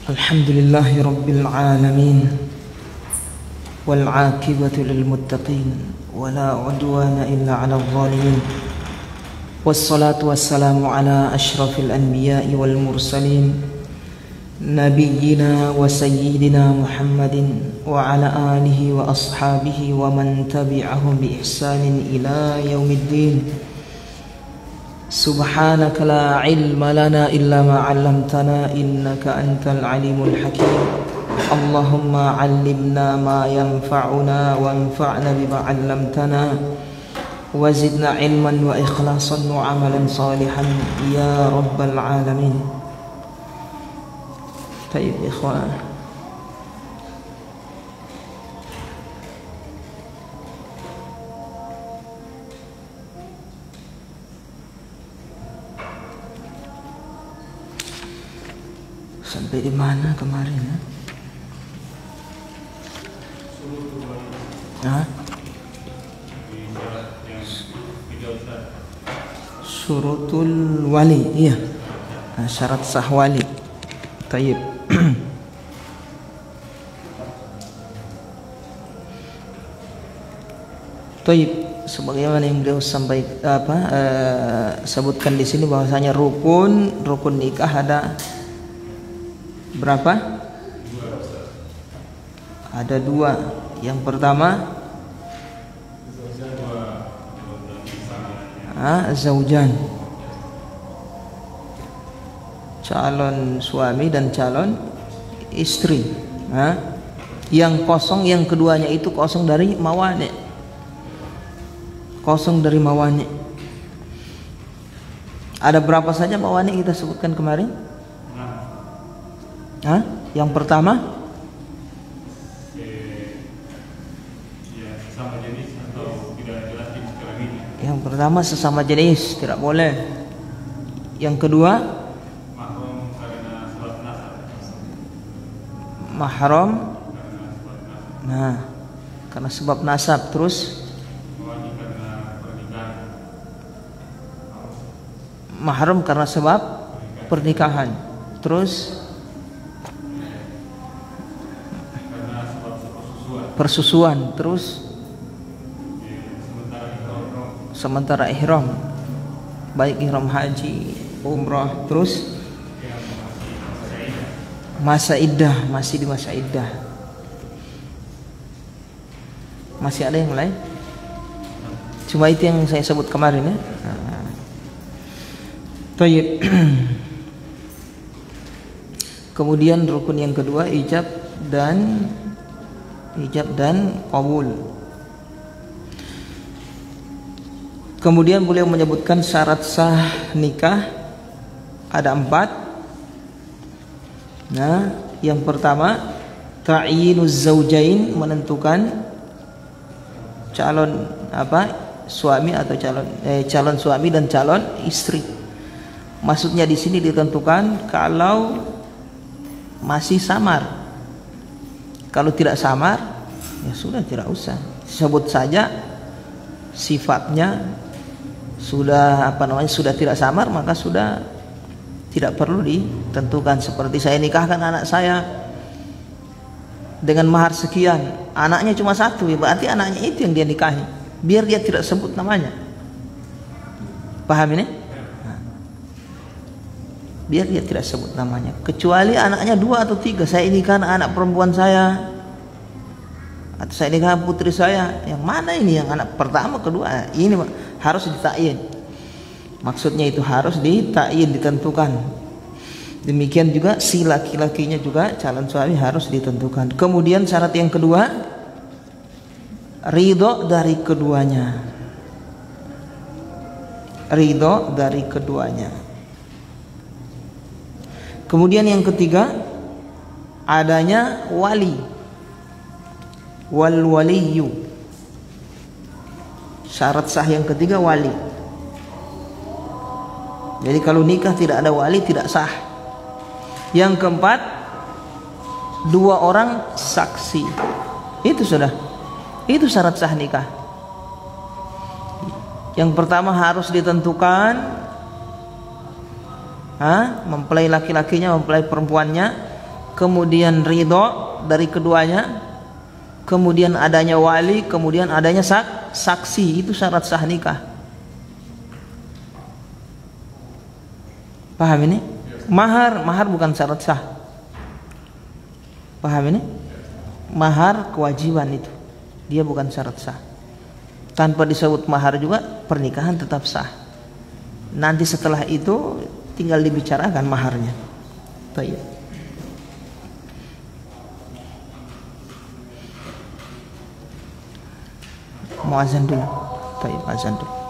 Alhamdulillahi Rabbil Alamin wal aqibatu lil muttaqin wala udwana illa 'alal zalimin wassalatu wassalamu ala asyrafil anbiya'i wal mursalin nabiyyina wa sayyidina Muhammadin wa ala alihi wa ashabihi wa man tabi'ahum bi ihsanin ila yaumiddin. Subhanaka la ilma lana illa ma 'allamtana innaka antal alimul hakim. Allahumma 'allimna ma yanfa'una wanfa'na bima 'allamtana wa zidna ilman wa ikhlasan wa 'amalan salihan ya rabbal alamin. Tayyib ikhwan, sampai di mana kemarin ya? Hah? Syurutul wali, iya. Nah, syarat sah wali. Tayyib. Tayyib, sebagaimana yang beliau sebutkan di sini bahwasanya rukun nikah ada berapa? Ada dua. Yang pertama zaujan, calon suami dan calon istri. Yang kosong, yang keduanya itu kosong dari mawani. Kosong dari mawani. Ada berapa saja mawani kita sebutkan kemarin? Yang pertama sesama jenis atau tidak jelas jenis. Yang pertama sesama jenis tidak boleh. Yang kedua mahram karena sebab nasab. Mahram karena sebab nasab. Terus Mawani karena pernikahan. mahram karena sebab pernikahan. Terus persusuan. Terus sementara ihram, baik ihram haji, umrah. Terus masa iddah, masih di masa iddah. Masih ada yang lain? Cuma itu yang saya sebut kemarin ya. Tayyib. Kemudian rukun yang kedua ijab dan qabul. Kemudian beliau menyebutkan syarat sah nikah ada 4. Yang pertama ta'yinuz zaujain, menentukan calon suami atau calon suami dan calon istri. Maksudnya di sini ditentukan kalau masih samar. Kalau tidak samar, ya sudah tidak usah. Sebut saja sifatnya sudah sudah tidak samar, maka sudah tidak perlu ditentukan. Seperti saya nikahkan anak saya dengan mahar sekian, anaknya cuma 1, ya berarti anaknya itu yang dia nikahi. Biar dia tidak sebut namanya. Paham ini? Biar dia tidak sebut namanya, kecuali anaknya 2 atau 3. Saya nikahkan anak perempuan saya, atau saya nikahkan putri saya. Yang mana ini, yang anak pertama, kedua? Ini harus ditakyin. Maksudnya itu harus ditakyin, ditentukan. Demikian juga si laki-lakinya juga, calon suami harus ditentukan. Kemudian syarat yang kedua, ridho dari keduanya. Ridho dari keduanya. Kemudian yang ketiga, adanya wali, wal waliyu. Syarat sah yang ketiga wali. Jadi kalau nikah tidak ada wali tidak sah. Yang keempat, 2 orang saksi. Itu sudah, itu syarat sah nikah. Yang pertama harus ditentukan mempelai laki-lakinya, mempelai perempuannya kemudian ridho dari keduanya, kemudian adanya wali, kemudian adanya saksi. Itu syarat sah nikah. Paham ini? Mahar bukan syarat sah. Paham ini? Mahar kewajiban itu, dia bukan syarat sah. Tanpa disebut mahar juga pernikahan tetap sah. Nanti setelah itu tinggal dibicarakan maharnya. Baik. Mau azan dulu. Baik, azan dulu.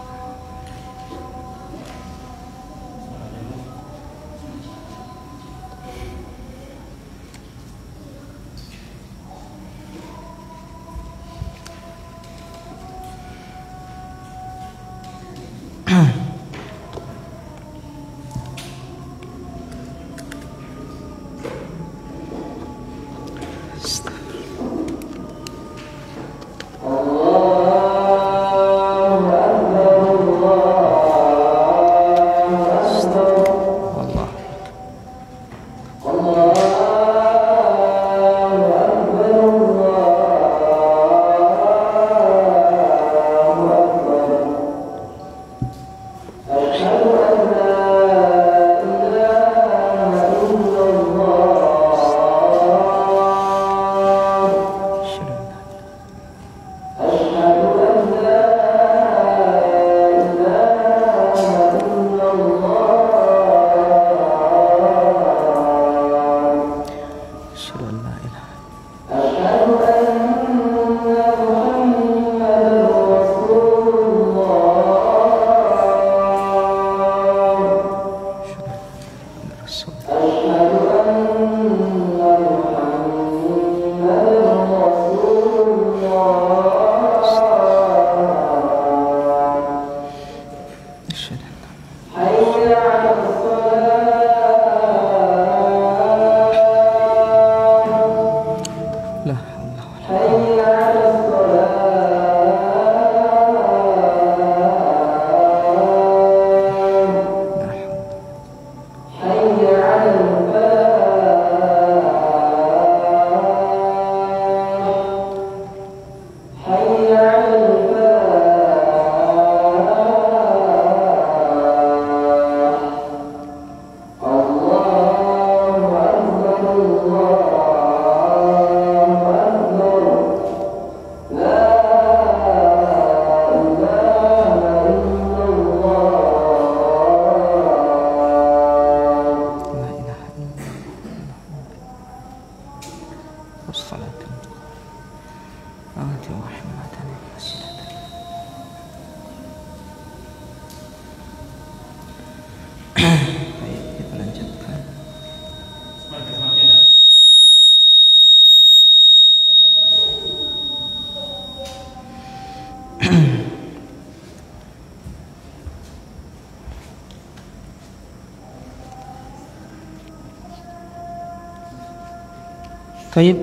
Baik,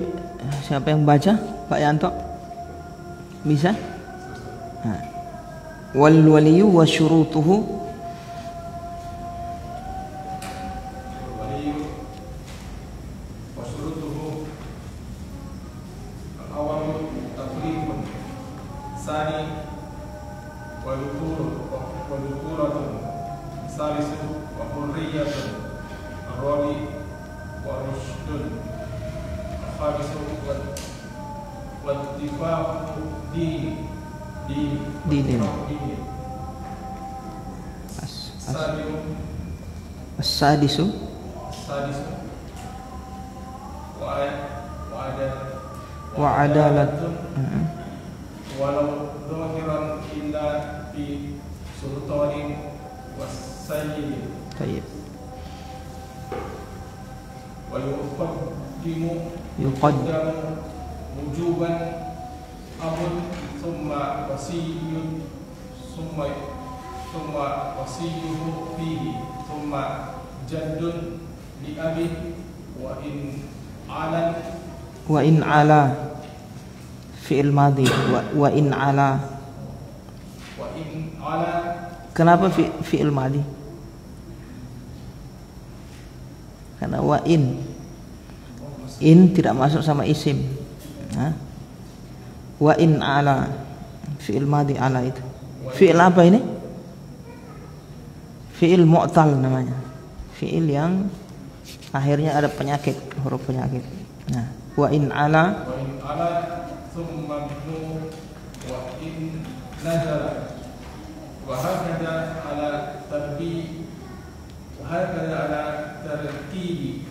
siapa yang baca? Pak Yanto? Bisa? Nah. Wal waliyu wa syurutuhu Sadisu wa adalatun walau dhahiran illa fi sultanin wasayyid. Baik. Wa yuqaddamu wujuban abun thumma wasiyyun thumma wasiyyuhu fihi thumma jaddun li abi wa in ala fi'il madhi wa in ala. Kenapa fi'il madhi? Karena wa in In tidak masuk sama isim. Wa in ala, fi'il madhi ala itu. Fi'il apa ini? Fi'il mu'tal namanya. Fi'il yang akhirnya ada penyakit, huruf penyakit. Nah, wa in ala thumma minhu wa in nazala wa hakada ala tarbi wa hakada ala tartibi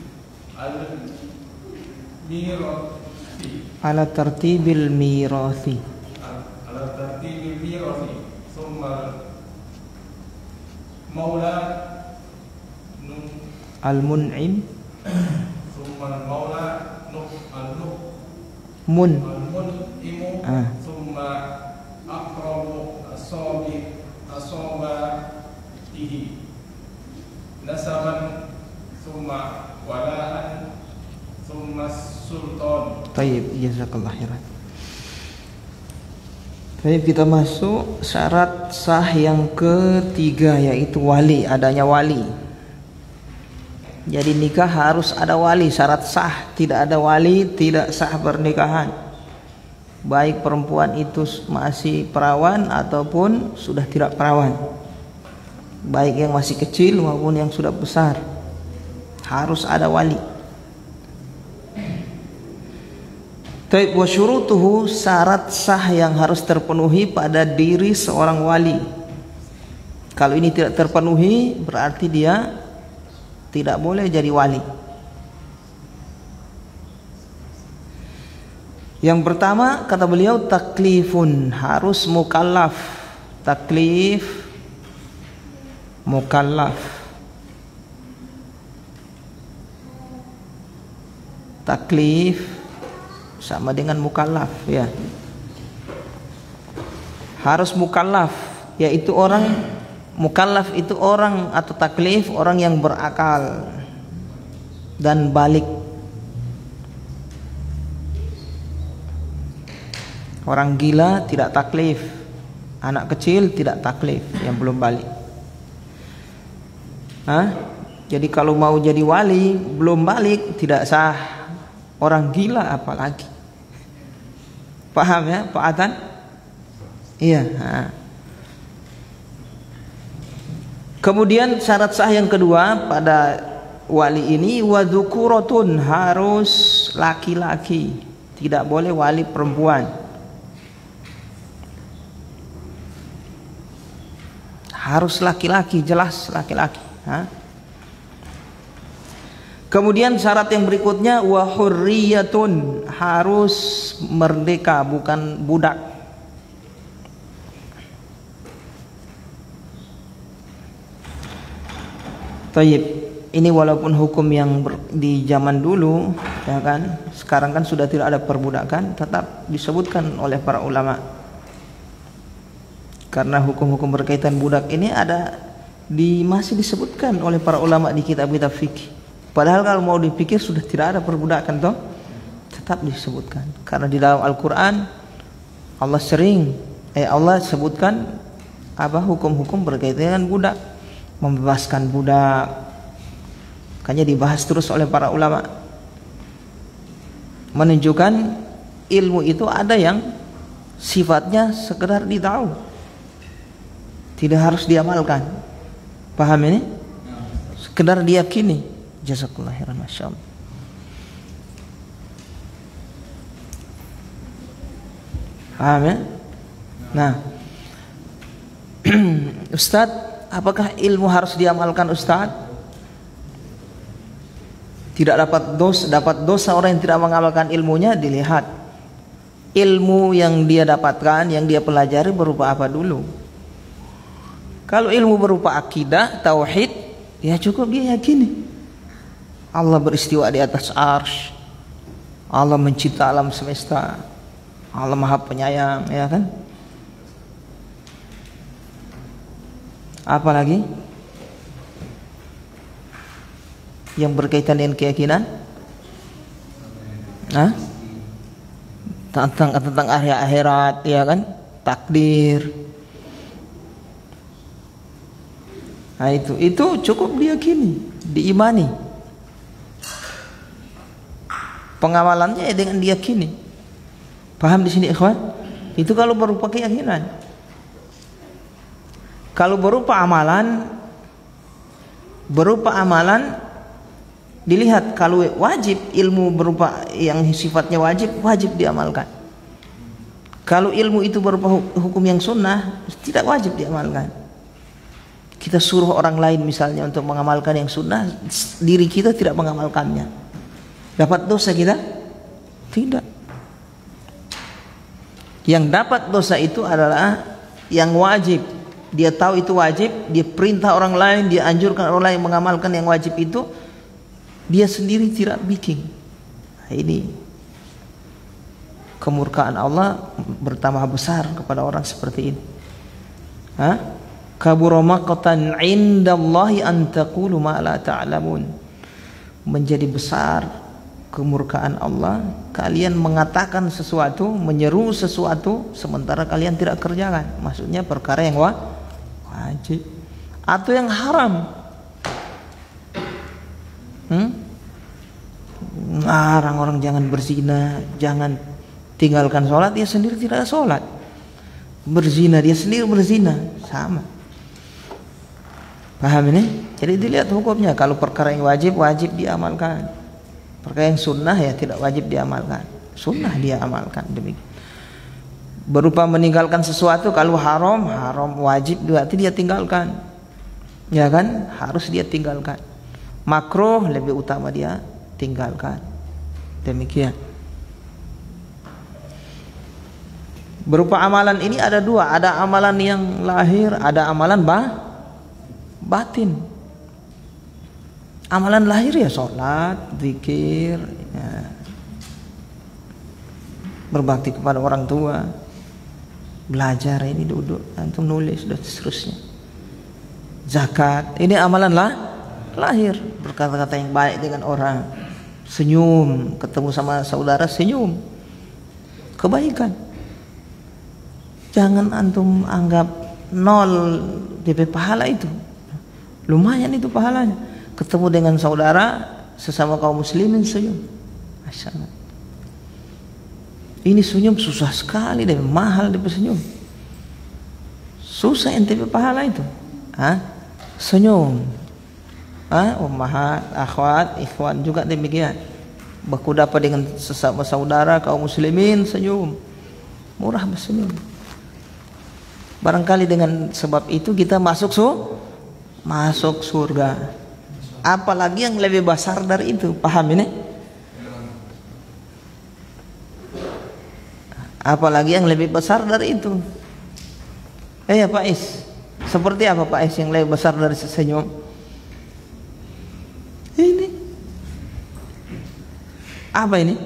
ala tartibil mirathi thumma maula al-mun'im thumma maula mun al-mun'imu thumma aqrabu asabatihi nasaban thumma walaan thumma sultan. Tayyib, jazakallah khairan. Baik, kita masuk syarat sah yang ketiga, yaitu wali, adanya wali. Jadi nikah harus ada wali, syarat sah. Tidak ada wali tidak sah pernikahan. Baik perempuan itu masih perawan ataupun sudah tidak perawan, baik yang masih kecil maupun yang sudah besar, harus ada wali. Taib wa syurutuhu, syarat sah yang harus terpenuhi pada diri seorang wali. Kalau ini tidak terpenuhi, berarti dia tidak boleh jadi wali. Yang pertama kata beliau, taklifun, harus mukallaf. Taklif, mukallaf. Taklif sama dengan mukallaf, ya. Harus mukallaf, yaitu orang mukallaf itu orang, atau taklif orang yang berakal dan balik. Orang gila tidak taklif, anak kecil tidak taklif yang belum balik. Jadi kalau mau jadi wali belum balik tidak sah. Orang gila apalagi. Paham ya Pak Atan? Iya. Kemudian syarat sah yang kedua pada wali ini, wa dzukuratun, harus laki-laki, tidak boleh wali perempuan. Harus laki-laki, jelas laki-laki. Kemudian syarat yang berikutnya, wa hurriyatun, harus merdeka, bukan budak. Tayyib, ini walaupun hukum yang di zaman dulu, ya kan, sekarang kan sudah tidak ada perbudakan, tetap disebutkan oleh para ulama. Karena hukum-hukum berkaitan budak ini ada masih disebutkan oleh para ulama di kitab-kitab fikih. Padahal kalau mau dipikir sudah tidak ada perbudakan toh, tetap disebutkan. Karena di dalam Al-Qur'an Allah sebutkan hukum-hukum berkaitan dengan budak, membebaskan budak. Makanya dibahas terus oleh para ulama. Menunjukkan ilmu itu ada yang sifatnya sekedar ditahu, tidak harus diamalkan. Paham ini? Sekedar diyakini. Jazakallahu khairan, masyaallah. Paham ya? Nah, Ustadz, apakah ilmu harus diamalkan Ustadz? Tidak dapat dosa orang yang tidak mengamalkan ilmunya. Dilihat ilmu yang dia dapatkan, yang dia pelajari berupa apa dulu. Kalau ilmu berupa akidah, tauhid, ya cukup dia yakini Allah beristiwa di atas arsy, Allah mencipta alam semesta, Allah Maha Penyayang, ya kan? Apalagi yang berkaitan dengan keyakinan? Tentang akhirat, ya kan? Takdir. Nah itu cukup diyakini, diimani. Pengamalannya ya dengan diyakini. Paham di sini ikhwan? Itu kalau berupa keyakinan. Kalau berupa amalan dilihat. Kalau wajib, ilmu berupa yang sifatnya wajib diamalkan. Kalau ilmu itu berupa hukum yang sunnah, tidak wajib diamalkan. Kita suruh orang lain misalnya untuk mengamalkan yang sunnah, diri kita tidak mengamalkannya, dapat dosa kita? Tidak. Yang dapat dosa itu adalah yang wajib. Dia tahu itu wajib, dia perintah orang lain, dia anjurkan orang lain mengamalkan yang wajib itu, dia sendiri tidak bikin. Nah, ini kemurkaan Allah bertambah besar kepada orang seperti ini. Kabura maqtan 'indallahi an taqulu ma la ta'lamun. Menjadi besar kemurkaan Allah kalian mengatakan sesuatu, menyeru sesuatu sementara kalian tidak kerjakan. Maksudnya perkara yang wajib atau yang haram. Larang orang jangan berzina, jangan tinggalkan sholat, dia sendiri tidak sholat. Berzina, dia sendiri berzina, sama. Paham ini? Jadi dilihat hukumnya. Kalau perkara yang wajib diamalkan. Perkara yang sunnah ya tidak wajib diamalkan. Sunnah dia amalkan, demikian. Berupa meninggalkan sesuatu, kalau haram wajib berarti dia tinggalkan. Ya kan? Harus dia tinggalkan. Makruh lebih utama dia tinggalkan. Demikian. Berupa amalan ini ada dua, ada amalan yang lahir, ada amalan batin. Amalan lahir ya sholat, zikir, ya, berbakti kepada orang tua, belajar, ini duduk, antum nulis dan seterusnya. Zakat, ini amalan lahir, berkata-kata yang baik dengan orang, senyum, ketemu sama saudara senyum, kebaikan. Jangan antum anggap nol DP pahala itu. Lumayan itu pahalanya. Ketemu dengan saudara sesama kaum muslimin senyum. Masya Allah. Ini senyum susah sekali deh, mahal DP senyum. Susah ente pahala itu. Senyum. Ummahat, akhwat, ikhwan juga demikian. Baku dapat dengan sesama saudara kaum muslimin senyum. Murah bersenyum. Barangkali dengan sebab itu kita masuk surga. Apalagi yang lebih besar dari itu, paham ini? Apalagi yang lebih besar dari itu. Ya Pak Is, seperti apa Pak Is yang lebih besar dari senyum? Ini apa ini?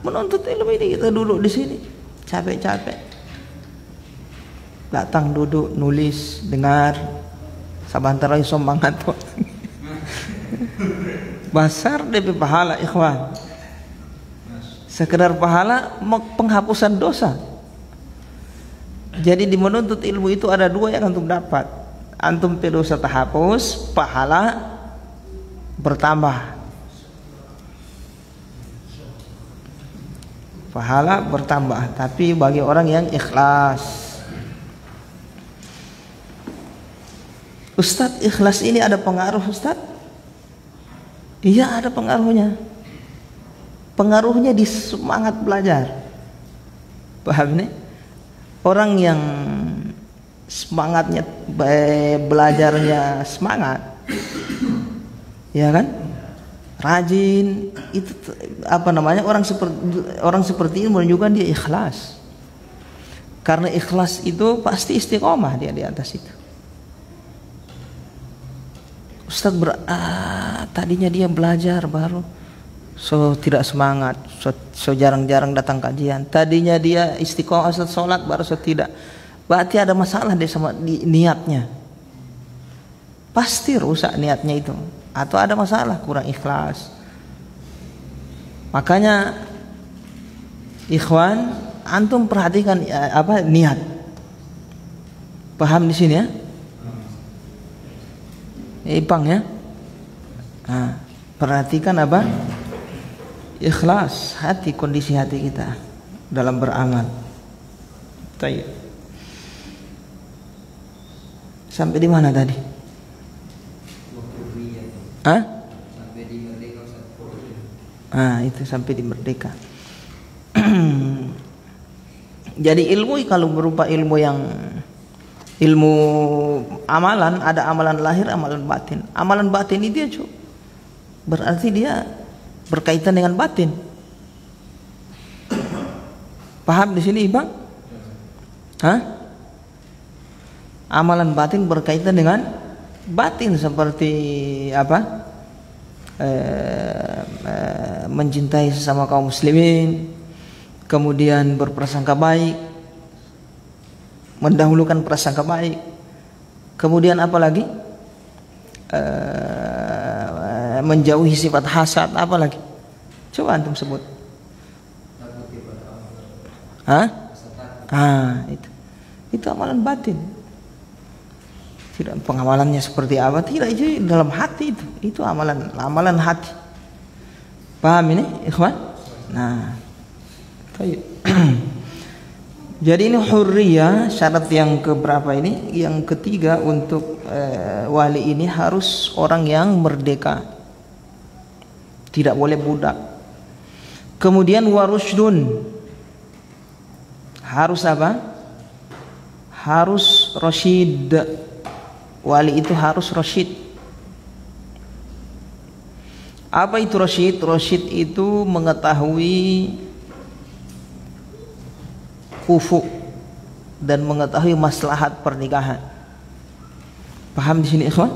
Menuntut ilmu ini. Kita duduk di sini capek-capek, datang duduk nulis dengar sabantara iso mangat besar DP pahala ikhwan. Sekedar pahala penghapusan dosa. Jadi di menuntut ilmu itu ada dua yang antum dapat. Antum dosa terhapus, pahala bertambah. Pahala bertambah, tapi bagi orang yang ikhlas. Ustadz, ikhlas ini ada pengaruh Ustadz? Iya, ada pengaruhnya. Pengaruhnya di semangat belajar. Paham nih? Orang yang semangatnya belajarnya semangat, ya kan? Rajin, itu apa namanya? Orang seperti ini menunjukkan dia ikhlas. Karena ikhlas itu pasti istiqomah dia di atas itu. Ustadz tadinya dia belajar baru tidak semangat, jarang-jarang datang kajian. Tadinya dia istiqomah sholat baru tidak. Berarti ada masalah dia sama niatnya. Pasti rusak niatnya itu. Atau ada masalah, kurang ikhlas. Makanya ikhwan, antum perhatikan niat. Paham di sini ya? Ipang ya. Perhatikan apa? Ikhlas hati, kondisi hati kita dalam beramal. Baik. Sampai di mana tadi? Hah? Sampai di merdeka Ustaz. Itu sampai di merdeka. Jadi ilmu kalau berupa ilmu yang ilmu amalan, ada amalan lahir, amalan batin. Amalan batin itu dia berarti dia berkaitan dengan batin. Paham di sini, Bang? Hah? Amalan batin berkaitan dengan batin seperti apa? Mencintai sesama kaum muslimin, kemudian berprasangka baik, mendahulukan prasangka baik, kemudian apa lagi? Menjauhi sifat hasad, apa lagi? Coba antum sebut. Hah? Itu amalan batin. Tidak pengamalannya seperti apa? Tidak, itu dalam hati itu. Itu amalan hati. Paham ini, ikhwan? Nah, baik. Jadi ini hurriyah, syarat yang keberapa ini? Yang ketiga untuk wali ini harus orang yang merdeka. Tidak boleh budak. Kemudian warusdun. Harus apa? Harus rasyid. Wali itu harus rasyid. Apa itu rasyid? Rasyid itu mengetahui kufu dan mengetahui maslahat pernikahan. Paham di sini, ikhwan?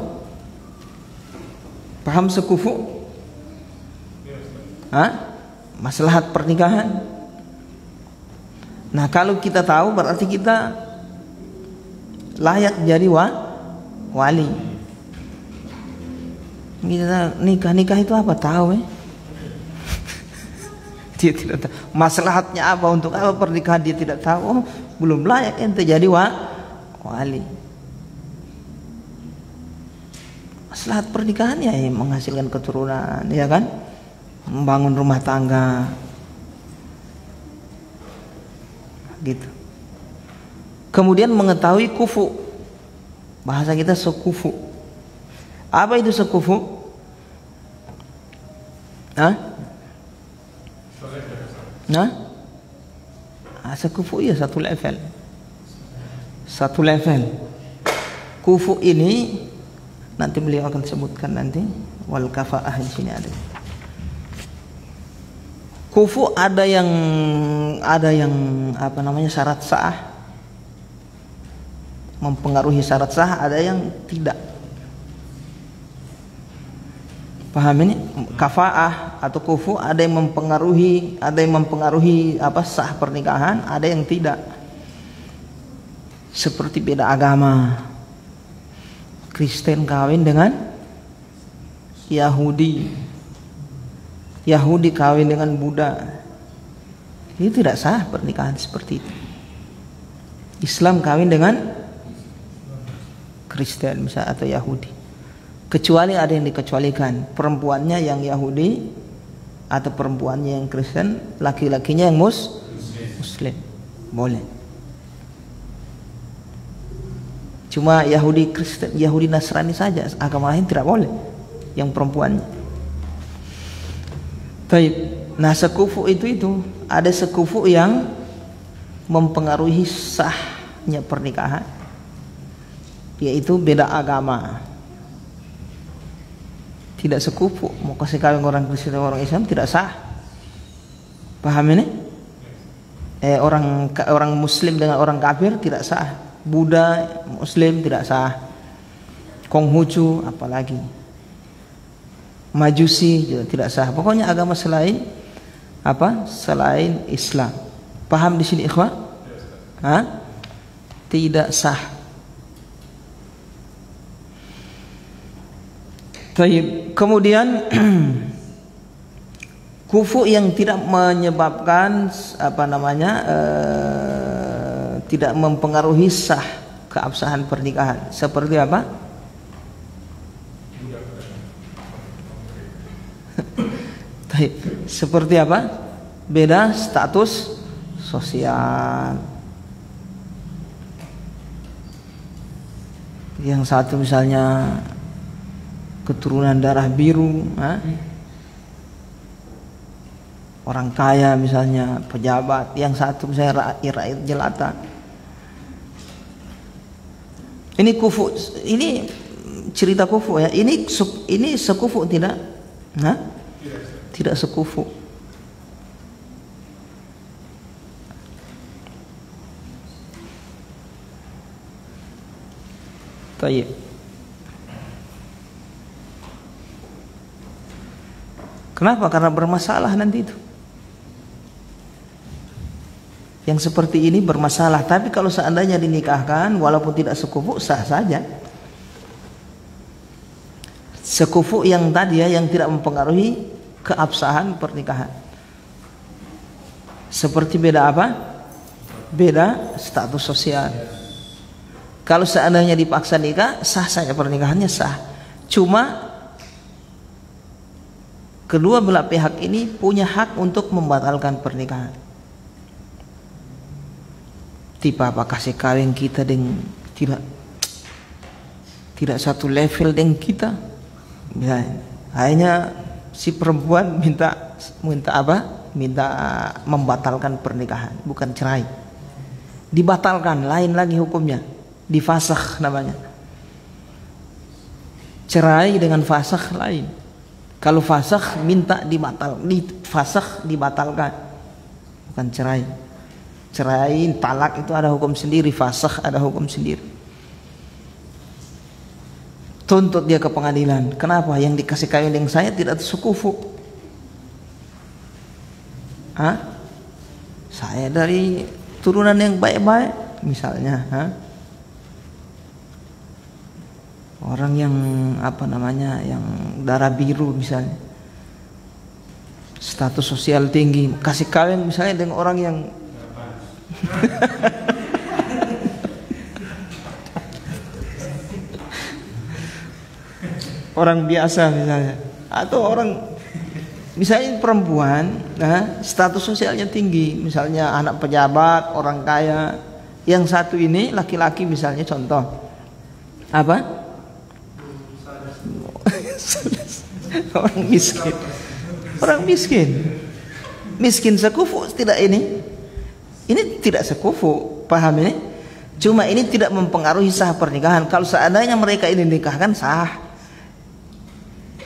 Paham sekufu? Maslahat pernikahan. Nah, kalau kita tahu berarti kita layak jadi wali. Kita nikah itu apa tahu dia tidak tahu maslahatnya apa, untuk apa pernikahan dia tidak tahu. Oh, belum layak ente jadi wali. Maslahat pernikahannya menghasilkan keturunan, ya kan? Membangun rumah tangga. Gitu. Kemudian mengetahui kufu. Bahasa kita sekufu. Apa itu sekufu? Sekufu ya satu level. Satu level. Kufu ini nanti beliau akan sebutkan nanti, wal kafaah di sini ada. Kufu ada yang apa namanya syarat sah, mempengaruhi syarat sah, ada yang tidak. Paham ini? Kafaah atau kufu ada yang mempengaruhi, apa sah pernikahan, ada yang tidak. Seperti beda agama. Kristen kawin dengan Yahudi. Yahudi kawin dengan Buddha. Itu tidak sah pernikahan seperti itu. Islam kawin dengan Kristen misalnya atau Yahudi. Kecuali ada yang dikecualikan, perempuannya yang Yahudi atau perempuannya yang Kristen, laki-lakinya yang Muslim. Boleh. Cuma Yahudi Kristen, Yahudi Nasrani saja, agama lain tidak boleh. Yang perempuannya. Baik. Nah, sekufu itu ada sekufu yang mempengaruhi sahnya pernikahan, yaitu beda agama. Tidak sekufu, mau kasih kawin orang Kristen atau orang Islam tidak sah. Paham ini? Orang Muslim dengan orang kafir tidak sah. Buddha Muslim tidak sah. Konghucu apalagi. Majusi juga tidak sah. Pokoknya agama selain Islam. Paham di sini, ikhwah? Tidak sah. Baik. Kemudian kufu yang tidak menyebabkan tidak mempengaruhi sah keabsahan pernikahan. Seperti apa? Seperti apa? Beda status sosial. Yang satu misalnya keturunan darah biru, orang kaya misalnya, pejabat. Yang satu misalnya rakyat jelata. Ini kufu, ini cerita kufu ya. Ini sekufu tidak? Tidak sekufu. Baik. Kenapa? Karena bermasalah nanti itu. Yang seperti ini bermasalah. Tapi kalau seandainya dinikahkan, walaupun tidak sekufu, sah saja. Sekufu yang tadi ya, yang tidak mempengaruhi keabsahan pernikahan. Seperti beda apa? Beda status sosial. Kalau seandainya dipaksa nikah, sah saja pernikahannya sah. Cuma kedua belah pihak ini punya hak untuk membatalkan pernikahan. Tipe apa kasih kawin kita dengan tidak satu level dengan kita. Ya, hanya si perempuan minta apa? Minta membatalkan pernikahan, bukan cerai. Dibatalkan, lain lagi hukumnya. Difasakh namanya. Cerai dengan fasakh lain. Kalau fasakh minta fasakh dibatalkan, bukan cerai. Cerai, talak itu ada hukum sendiri, fasakh ada hukum sendiri. Tuntut dia ke pengadilan. Kenapa? Yang dikasih kawin dengan saya tidak sekufu. Saya dari turunan yang baik-baik, misalnya. Orang yang apa namanya, yang darah biru misalnya, status sosial tinggi, kasih kawin misalnya dengan orang yang orang biasa misalnya, atau orang misalnya perempuan, status sosialnya tinggi, misalnya anak pejabat, orang kaya. Yang satu ini laki-laki misalnya, contoh apa? Orang miskin. Orang miskin sekufu tidak ini? Ini tidak sekufu, paham ini? Cuma ini tidak mempengaruhi sah pernikahan. Kalau seandainya mereka ini nikahkan sah,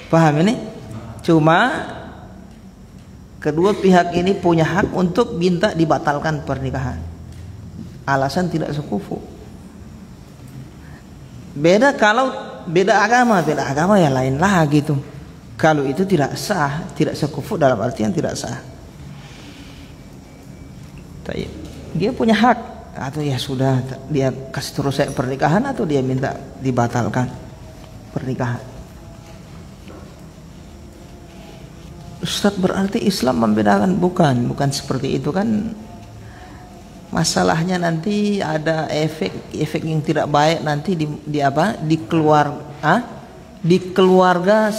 paham ini? Cuma kedua pihak ini punya hak untuk minta dibatalkan pernikahan. Alasan tidak sekufu. Beda kalau beda agama ya lain lah gitu. Kalau itu tidak sah, tidak sekufu dalam artian tidak sah. Dia punya hak, atau ya sudah dia kasih terus pernikahan, atau dia minta dibatalkan pernikahan. Ustaz, berarti Islam membedakan? Bukan seperti itu kan. Masalahnya nanti ada efek yang tidak baik nanti di keluarga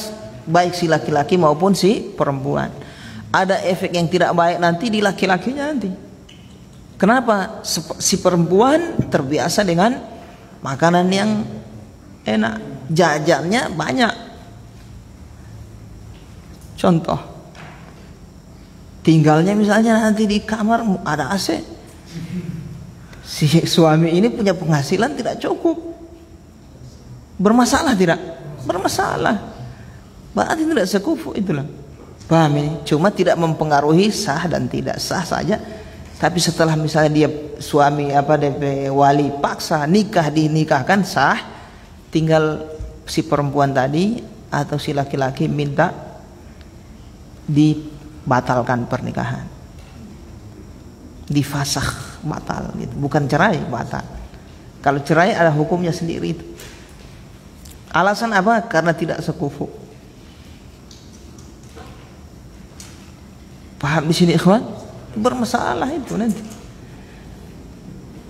baik si laki-laki maupun si perempuan. Ada efek yang tidak baik nanti di laki-lakinya nanti. Kenapa? Si perempuan terbiasa dengan makanan yang enak, jajannya banyak. Contoh, tinggalnya misalnya nanti di kamar ada AC. Si suami ini punya penghasilan tidak cukup. Bermasalah tidak? Bermasalah. Berarti tidak sekufu, itulah. Paham ini? Cuma tidak mempengaruhi sah dan tidak sah saja. Tapi setelah misalnya dia suami DP wali paksa dinikahkan sah, tinggal si perempuan tadi atau si laki-laki minta dibatalkan pernikahan. Difasakh, batal gitu. Bukan cerai, batal. Kalau cerai ada hukumnya sendiri itu. Alasan apa? Karena tidak sekufu. Paham di sini ikhwan? Bermasalah itu nanti.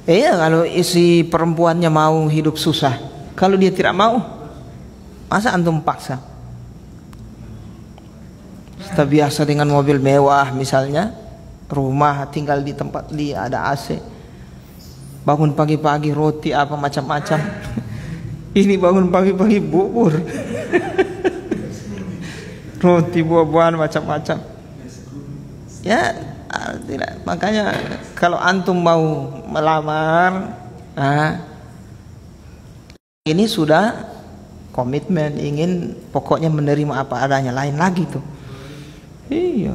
Iya, kalau isi perempuannya mau hidup susah, kalau dia tidak mau, masa antum paksa? Sudah biasa dengan mobil mewah misalnya, rumah tinggal di tempat ada AC. Bangun pagi-pagi roti apa macam-macam. Ini bangun pagi-pagi bubur. Roti buah-buahan macam-macam. Ya, tidak. Makanya kalau antum mau melamar, ini sudah komitmen, ingin pokoknya menerima apa adanya, lain lagi tuh. Iya.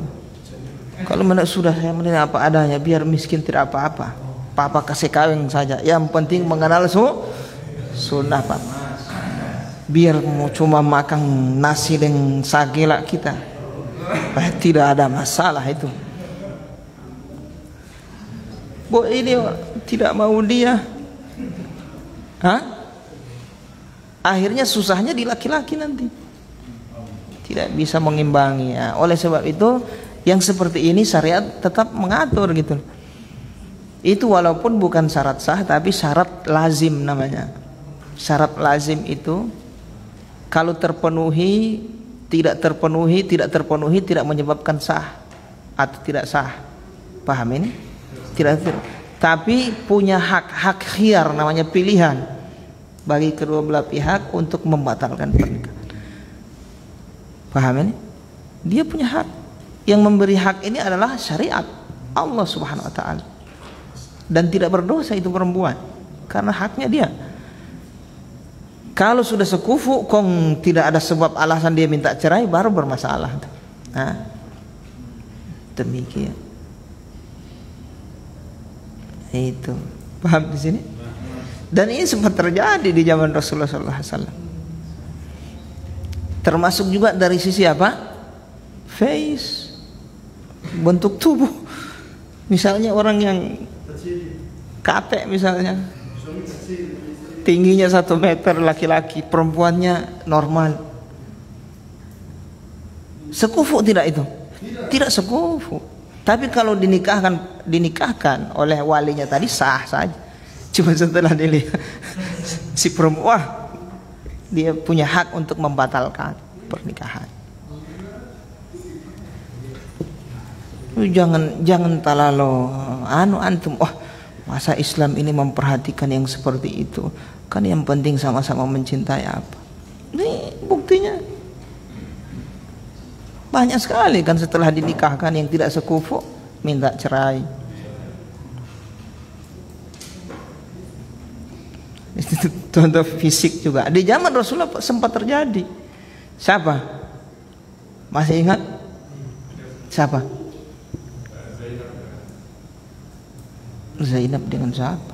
Kalau sudah saya menerima apa adanya, biar miskin tidak apa-apa. Papa kasih kawin saja. Yang penting mengenal sunnah, Pak. Biar mau cuma makan nasi dengan sagela kita, tidak ada masalah itu. Bu, ini tidak mau dia, akhirnya susahnya di laki-laki nanti, tidak bisa mengimbangi. Oleh sebab itu yang seperti ini syariat tetap mengatur gitu. Itu walaupun bukan syarat sah, tapi syarat lazim namanya. Syarat lazim itu kalau terpenuhi, tidak terpenuhi tidak menyebabkan sah atau tidak sah. Paham ini? Tidak. Tapi punya hak khiyar, namanya pilihan bagi kedua belah pihak untuk membatalkan pernikahan. Paham ini? Dia punya hak. Yang memberi hak ini adalah syariat Allah Subhanahu wa taala. Dan tidak berdosa itu perempuan karena haknya dia. Kalau sudah sekufu, kong tidak ada sebab alasan dia minta cerai, baru bermasalah. Demikian. Itu paham di sini? Dan ini sempat terjadi di zaman Rasulullah SAW. Termasuk juga dari sisi apa? Face, bentuk tubuh. Misalnya orang yang katek misalnya, tingginya 1 meter laki-laki, perempuannya normal. Sekufu tidak itu? Tidak sekufu. Tapi kalau dinikahkan oleh walinya tadi sah saja. Cuma setelah dilihat si perempuan, dia punya hak untuk membatalkan pernikahan. Jangan talalo antum. Masa Islam ini memperhatikan yang seperti itu? Kan yang penting sama-sama mencintai apa? Ini buktinya banyak sekali kan setelah dinikahkan yang tidak sekufu minta cerai. Itu contoh fisik juga. Di zaman Rasulullah sempat terjadi. Siapa? Masih ingat? Siapa? Zainab dengan siapa?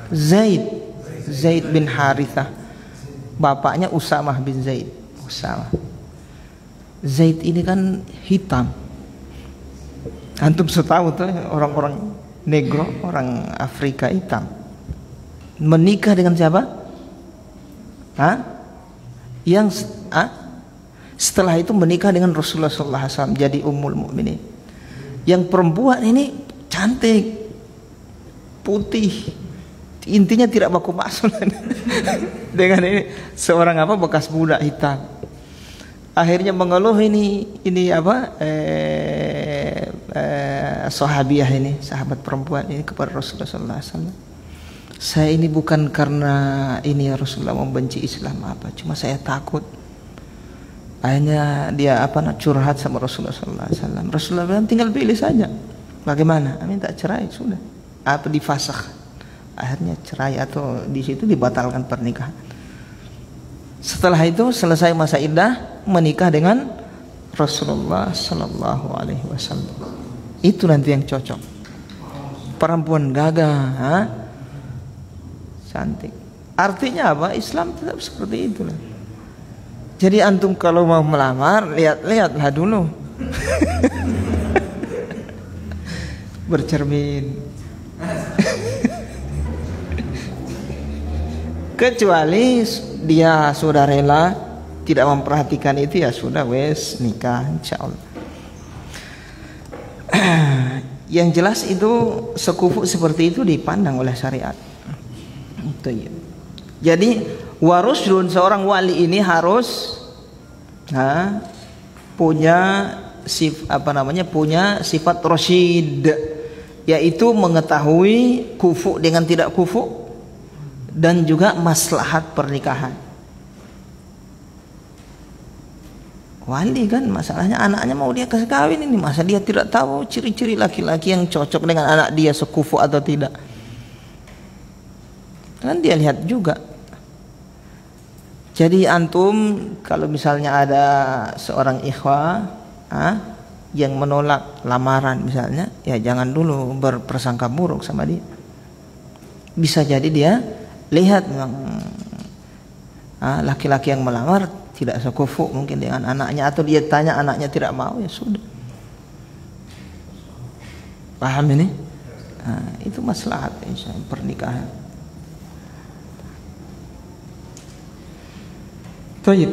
Zaid bin Harithah. Bapaknya Usamah bin Zaid. Zaid ini kan hitam. Antum setahu tuh orang-orang negro, orang Afrika hitam. Menikah dengan siapa? Setelah itu menikah dengan Rasulullah SAW, jadi Ummul Mukminin. Yang perempuan ini cantik, putih, intinya tidak baku bakso dengan ini seorang bekas budak hitam. Akhirnya mengeluh ini sahabiah ini, sahabat perempuan ini kepada Rasulullah SAW. Saya ini bukan karena ini Rasulullah membenci Islam cuma saya takut. Akhirnya dia curhat sama Rasulullah SAW. Rasulullah bilang tinggal pilih saja. Bagaimana? Minta cerai sudah. Difasakh. Akhirnya cerai atau di situ dibatalkan pernikahan. Setelah itu selesai masa iddah, menikah dengan Rasulullah Sallallahu Alaihi Wasallam. Itu nanti yang cocok. Perempuan gagah, cantik. Artinya apa? Islam tetap seperti itu. Jadi antum kalau mau melamar, lihatlah dulu. Bercermin. Kecuali dia sudah rela tidak memperhatikan itu, ya sudah wes nikah insyaallah. Yang jelas itu sekufu seperti itu dipandang oleh syariat. Itu ya. Jadi Warusdun, seorang wali ini harus punya punya sifat rasyid, yaitu mengetahui kufu dengan tidak kufu dan juga maslahat pernikahan. Wali kan masalahnya anaknya mau dia kasih kawin ini, masa dia tidak tahu ciri-ciri laki-laki yang cocok dengan anak dia sekufu atau tidak? Kan dia lihat juga. Jadi antum kalau misalnya ada seorang ikhwah yang menolak lamaran misalnya, ya jangan dulu berprasangka buruk sama dia. Bisa jadi dia lihat memang laki-laki yang melamar tidak sekufu mungkin dengan anaknya, atau dia tanya anaknya tidak mau, ya sudah. Paham ini? Itu maslahat pernikahan. Baik.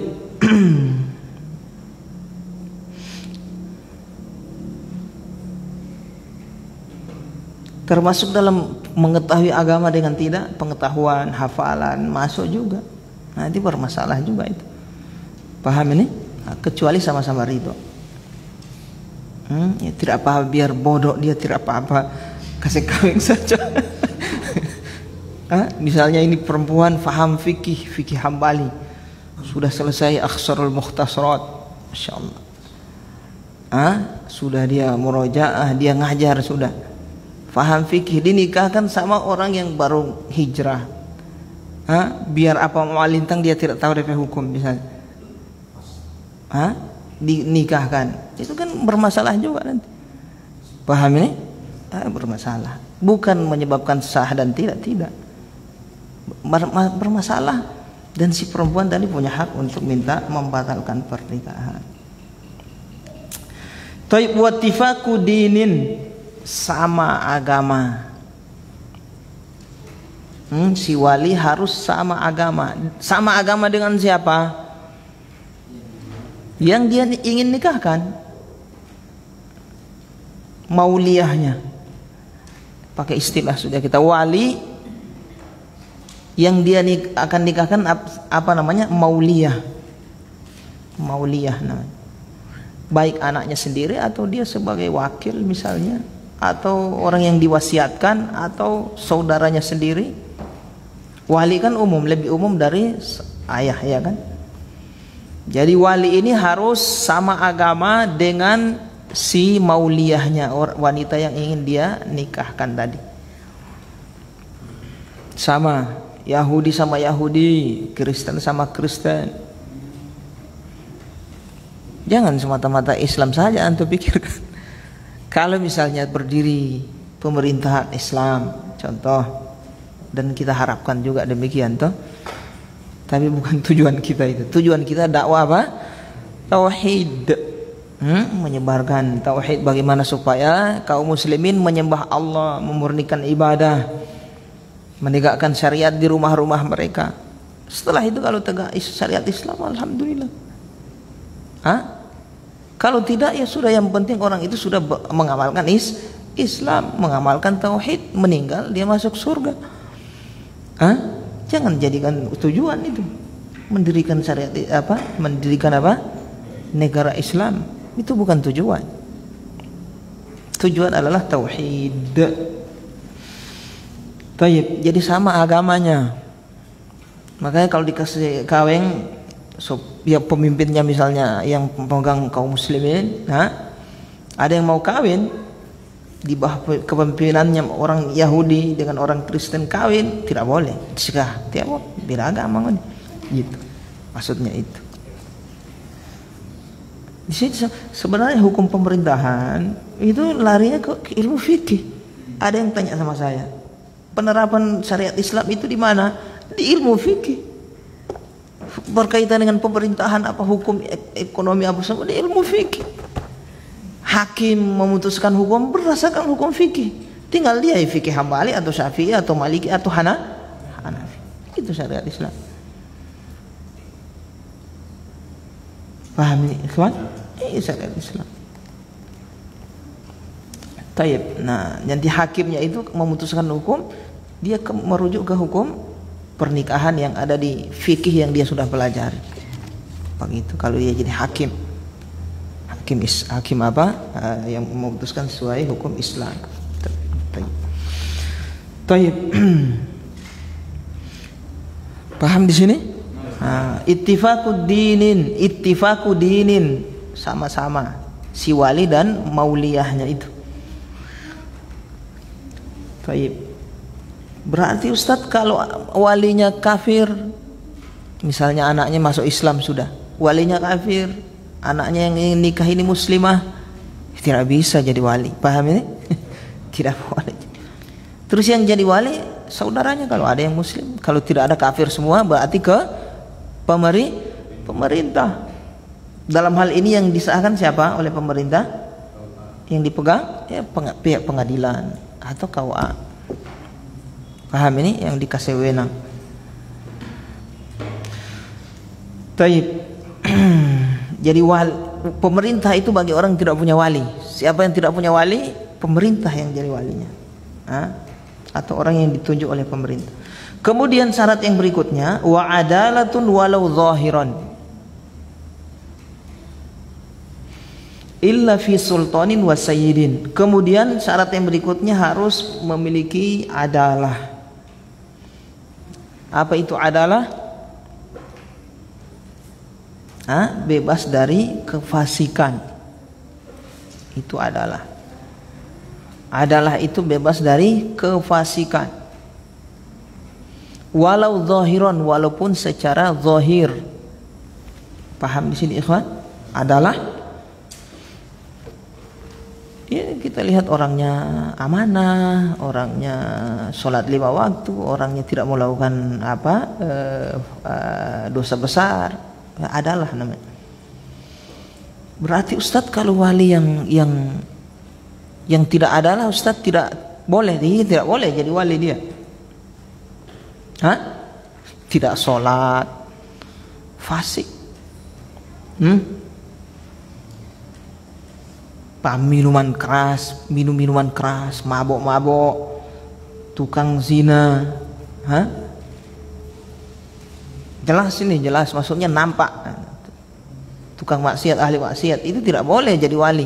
Termasuk dalam mengetahui agama dengan tidak, pengetahuan, hafalan masuk juga. Nanti bermasalah juga itu. Paham ini? Kecuali sama-sama ridho. Ya, tidak apa-apa, biar bodoh dia tidak apa-apa, kasih kawin saja. Misalnya ini perempuan faham fikih Hambali, sudah selesai akhsarul mukhtasarat, Masya Allah. Sudah dia murojaah, dia ngajar sudah. Faham fikih, dinikahkan sama orang yang baru hijrah. Biar apa malintang dia tidak tahu DP hukum misalnya. Dinikahkan, itu kan bermasalah juga nanti. Paham ini? Bermasalah. Bukan menyebabkan sah dan tidak. Bermasalah. Dan si perempuan tadi punya hak untuk minta membatalkan pernikahan. Taib wattifaku dinin, sama agama. Si wali harus sama agama. Sama agama dengan siapa? Yang dia ingin nikahkan. Mauliyahnya. Pakai istilah sudah kita, wali yang dia akan nikahkan apa namanya? Mauliyah. Mauliyah namanya. Baik anaknya sendiri atau dia sebagai wakil misalnya, atau orang yang diwasiatkan, atau saudaranya sendiri. Wali kan umum, lebih umum dari ayah, ya kan? Jadi wali ini harus sama agama dengan si mauliyahnya, wanita yang ingin dia nikahkan tadi. Sama, Yahudi sama Yahudi, Kristen sama Kristen. Jangan semata-mata Islam saja antum pikirkan. Kalau misalnya berdiri pemerintahan Islam, contoh, dan kita harapkan juga demikian toh, tapi bukan tujuan kita itu. Tujuan kita dakwah apa? Tauhid. Menyebarkan tauhid, bagaimana supaya kaum muslimin menyembah Allah, memurnikan ibadah, menegakkan syariat di rumah-rumah mereka. Setelah itu kalau tegak syariat Islam, alhamdulillah. Kalau tidak, ya sudah, yang penting orang itu sudah mengamalkan Islam, mengamalkan tauhid, meninggal dia masuk surga. Jangan jadikan tujuan itu mendirikan syariat mendirikan negara Islam. Itu bukan tujuan. Tujuan adalah tauhid. Taib, jadi sama agamanya. Makanya kalau dikasih kawin, ya pemimpinnya misalnya yang pemegang kaum muslimin, ada yang mau kawin di bawah kepemimpinannya orang Yahudi dengan orang Kristen, kawin tidak boleh. Tidak boleh, beda agama kan. Gitu. Maksudnya itu. Di sini sebenarnya hukum pemerintahan itu larinya ke ilmu fikih. Ada yang tanya sama saya, penerapan syariat Islam itu di mana? Di ilmu fikih. Berkaitan dengan pemerintahan, apa hukum ekonomi apa semua di ilmu fikih. Hakim memutuskan hukum berdasarkan hukum fikih. Tinggal dia fikih Hambali atau Syafi'i atau Maliki atau Hanafi. Itu syariat Islam. Paham ini, ikhwan? Ini syariat Islam. Taib. Nah, nanti hakimnya itu memutuskan hukum, dia merujuk ke hukum pernikahan yang ada di fikih yang dia sudah pelajari. Begitu kalau dia jadi hakim apa yang memutuskan sesuai hukum Islam. Taib. Paham di sini? Ittifaqud dinin sama-sama si wali dan mauliyahnya itu. Taib. Berarti Ustadz kalau walinya kafir, misalnya anaknya masuk Islam sudah, walinya kafir, anaknya yang ingin nikah ini muslimah, tidak bisa jadi wali. Paham ini? Tidak boleh. Terus yang jadi wali saudaranya kalau ada yang muslim. Kalau tidak ada kafir semua berarti ke pemerintah. Dalam hal ini yang disahkan siapa oleh pemerintah? Yang dipegang ya pihak pengadilan atau KUA. Paham ini? Yang dikasih wewenang. Taib. Jadi pemerintah itu bagi orang yang tidak punya wali. Siapa yang tidak punya wali? Pemerintah yang jadi walinya. Atau orang yang ditunjuk oleh pemerintah. Kemudian syarat yang berikutnya, wa adalatun walau zahiran. Illa fi sultanin wa sayyidin. Kemudian syarat yang berikutnya harus memiliki adalah. Apa itu adalah? Bebas dari kefasikan. Itu adalah. Adalah itu bebas dari kefasikan. Walau zahiran, walaupun secara zahir. Paham di sini ikhwan? Adalah ya, kita lihat orangnya amanah, orangnya sholat 5 waktu, orangnya tidak melakukan dosa besar. Adalah namanya. Berarti Ustadz kalau wali yang tidak adalah Ustadz tidak boleh, dia tidak boleh jadi wali dia. Tidak sholat, fasik, minuman keras, minuman keras, mabok, tukang zina, jelas ini, jelas maksudnya nampak. Tukang maksiat, ahli maksiat itu tidak boleh jadi wali.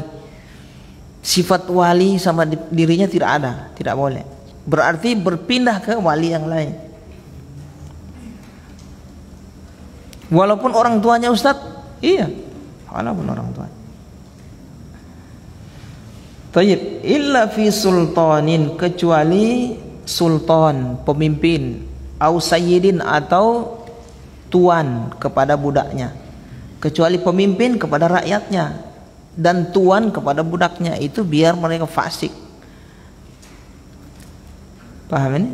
Sifat wali sama dirinya tidak ada, tidak boleh. Berarti berpindah ke wali yang lain. Walaupun orang tuanya Ustadz, iya, walaupun orang tua. Tayyib, illa fi sultanin, kecuali sultan, pemimpin, au sayyidin atau tuan kepada budaknya. Kecuali pemimpin kepada rakyatnya dan tuan kepada budaknya, itu biar mereka fasik. Paham ini?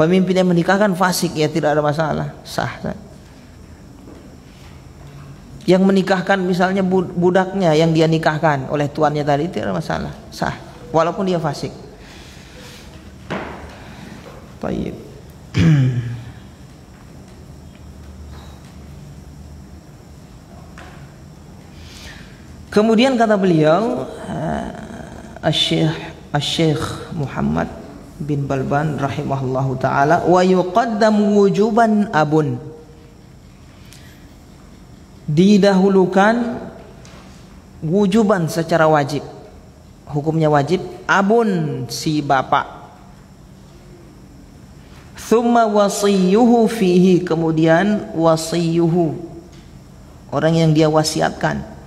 Pemimpin yang menikahkan fasik ya tidak ada masalah, sah. Yang menikahkan misalnya budaknya yang dia nikahkan oleh tuannya tadi tidak ada masalah, sah, walaupun dia fasik. Baik. Kemudian kata beliau, Asy-Syaikh Muhammad bin Balban rahimahullahu taala, wa yuqaddam wujuban abun, didahulukan wujuban secara wajib, hukumnya wajib, abun si bapak, thumma wasiyuhu fihi, kemudian wasiyuhu, orang yang dia wasiatkan.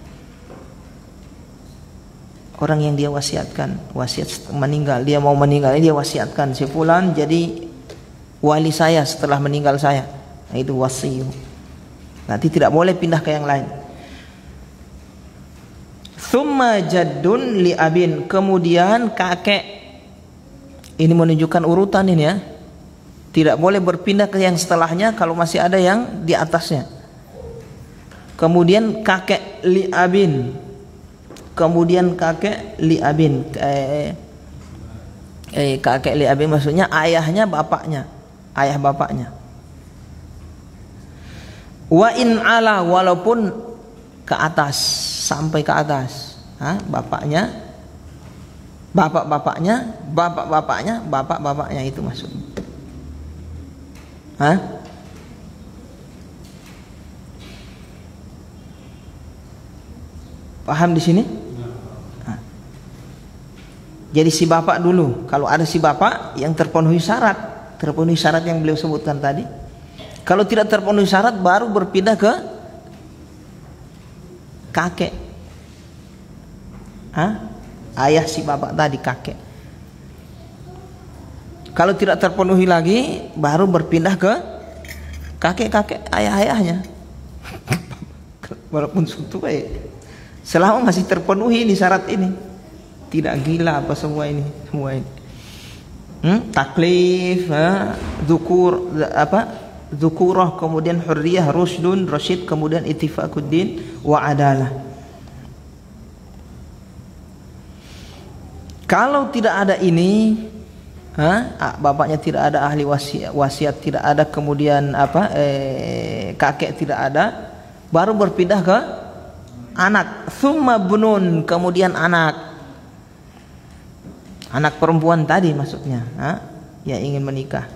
Orang yang dia wasiatkan, wasiat meninggal, dia mau meninggal, dia wasiatkan si fulan jadi wali saya setelah meninggal saya. Nah, itu wasiyu. Nanti tidak boleh pindah ke yang lain. Tsumma jaddun li abin, kemudian kakek. Ini menunjukkan urutan ini ya. Tidak boleh berpindah ke yang setelahnya kalau masih ada yang di atasnya. Kemudian kakek li abin. Kemudian kakek li abin, kakek li abin maksudnya ayahnya bapaknya, ayah bapaknya. Wa in ala, walaupun ke atas, sampai ke atas, bapaknya, bapak-bapaknya, bapak-bapaknya, bapak-bapaknya itu maksudnya. Paham di sini? Nah. Jadi si bapak dulu, kalau ada si bapak yang terpenuhi syarat yang beliau sebutkan tadi. Kalau tidak terpenuhi syarat, baru berpindah ke kakek. Ayah si bapak tadi, kakek. Kalau tidak terpenuhi lagi, baru berpindah ke kakek-kakek ayah-ayahnya. Walaupun suatu selama masih terpenuhi ini syarat ini, tidak gila apa semua ini. Taklif, dzukurah, kemudian hurriyah, rusydun, rasyid, kemudian ittifaquddin wa adalah. Kalau tidak ada ini, bapaknya tidak ada, ahli wasiat tidak ada, kemudian kakek tidak ada, baru berpindah ke anak. Tsumma bunun, kemudian anak perempuan tadi maksudnya, yang ingin menikah.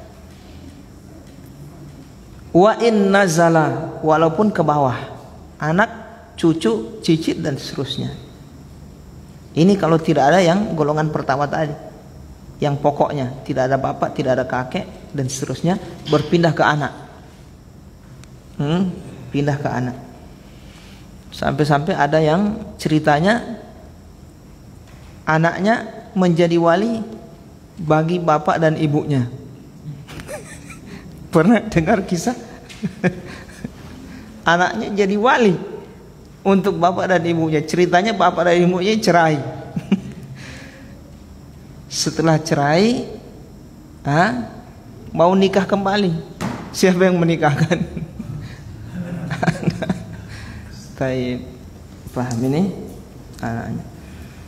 Wa in nazala, walaupun ke bawah, anak, cucu, cicit dan seterusnya. Ini kalau tidak ada yang golongan pertama tadi, yang pokoknya tidak ada bapak, tidak ada kakek dan seterusnya, berpindah ke anak. Pindah ke anak. Sampai-sampai ada yang ceritanya anaknya menjadi wali bagi bapak dan ibunya. Pernah dengar kisah? Anaknya jadi wali untuk bapak dan ibunya. Ceritanya bapak dan ibunya cerai. Setelah cerai, mau nikah kembali. Siapa yang menikahkan? Taib. Paham ini? Anaknya.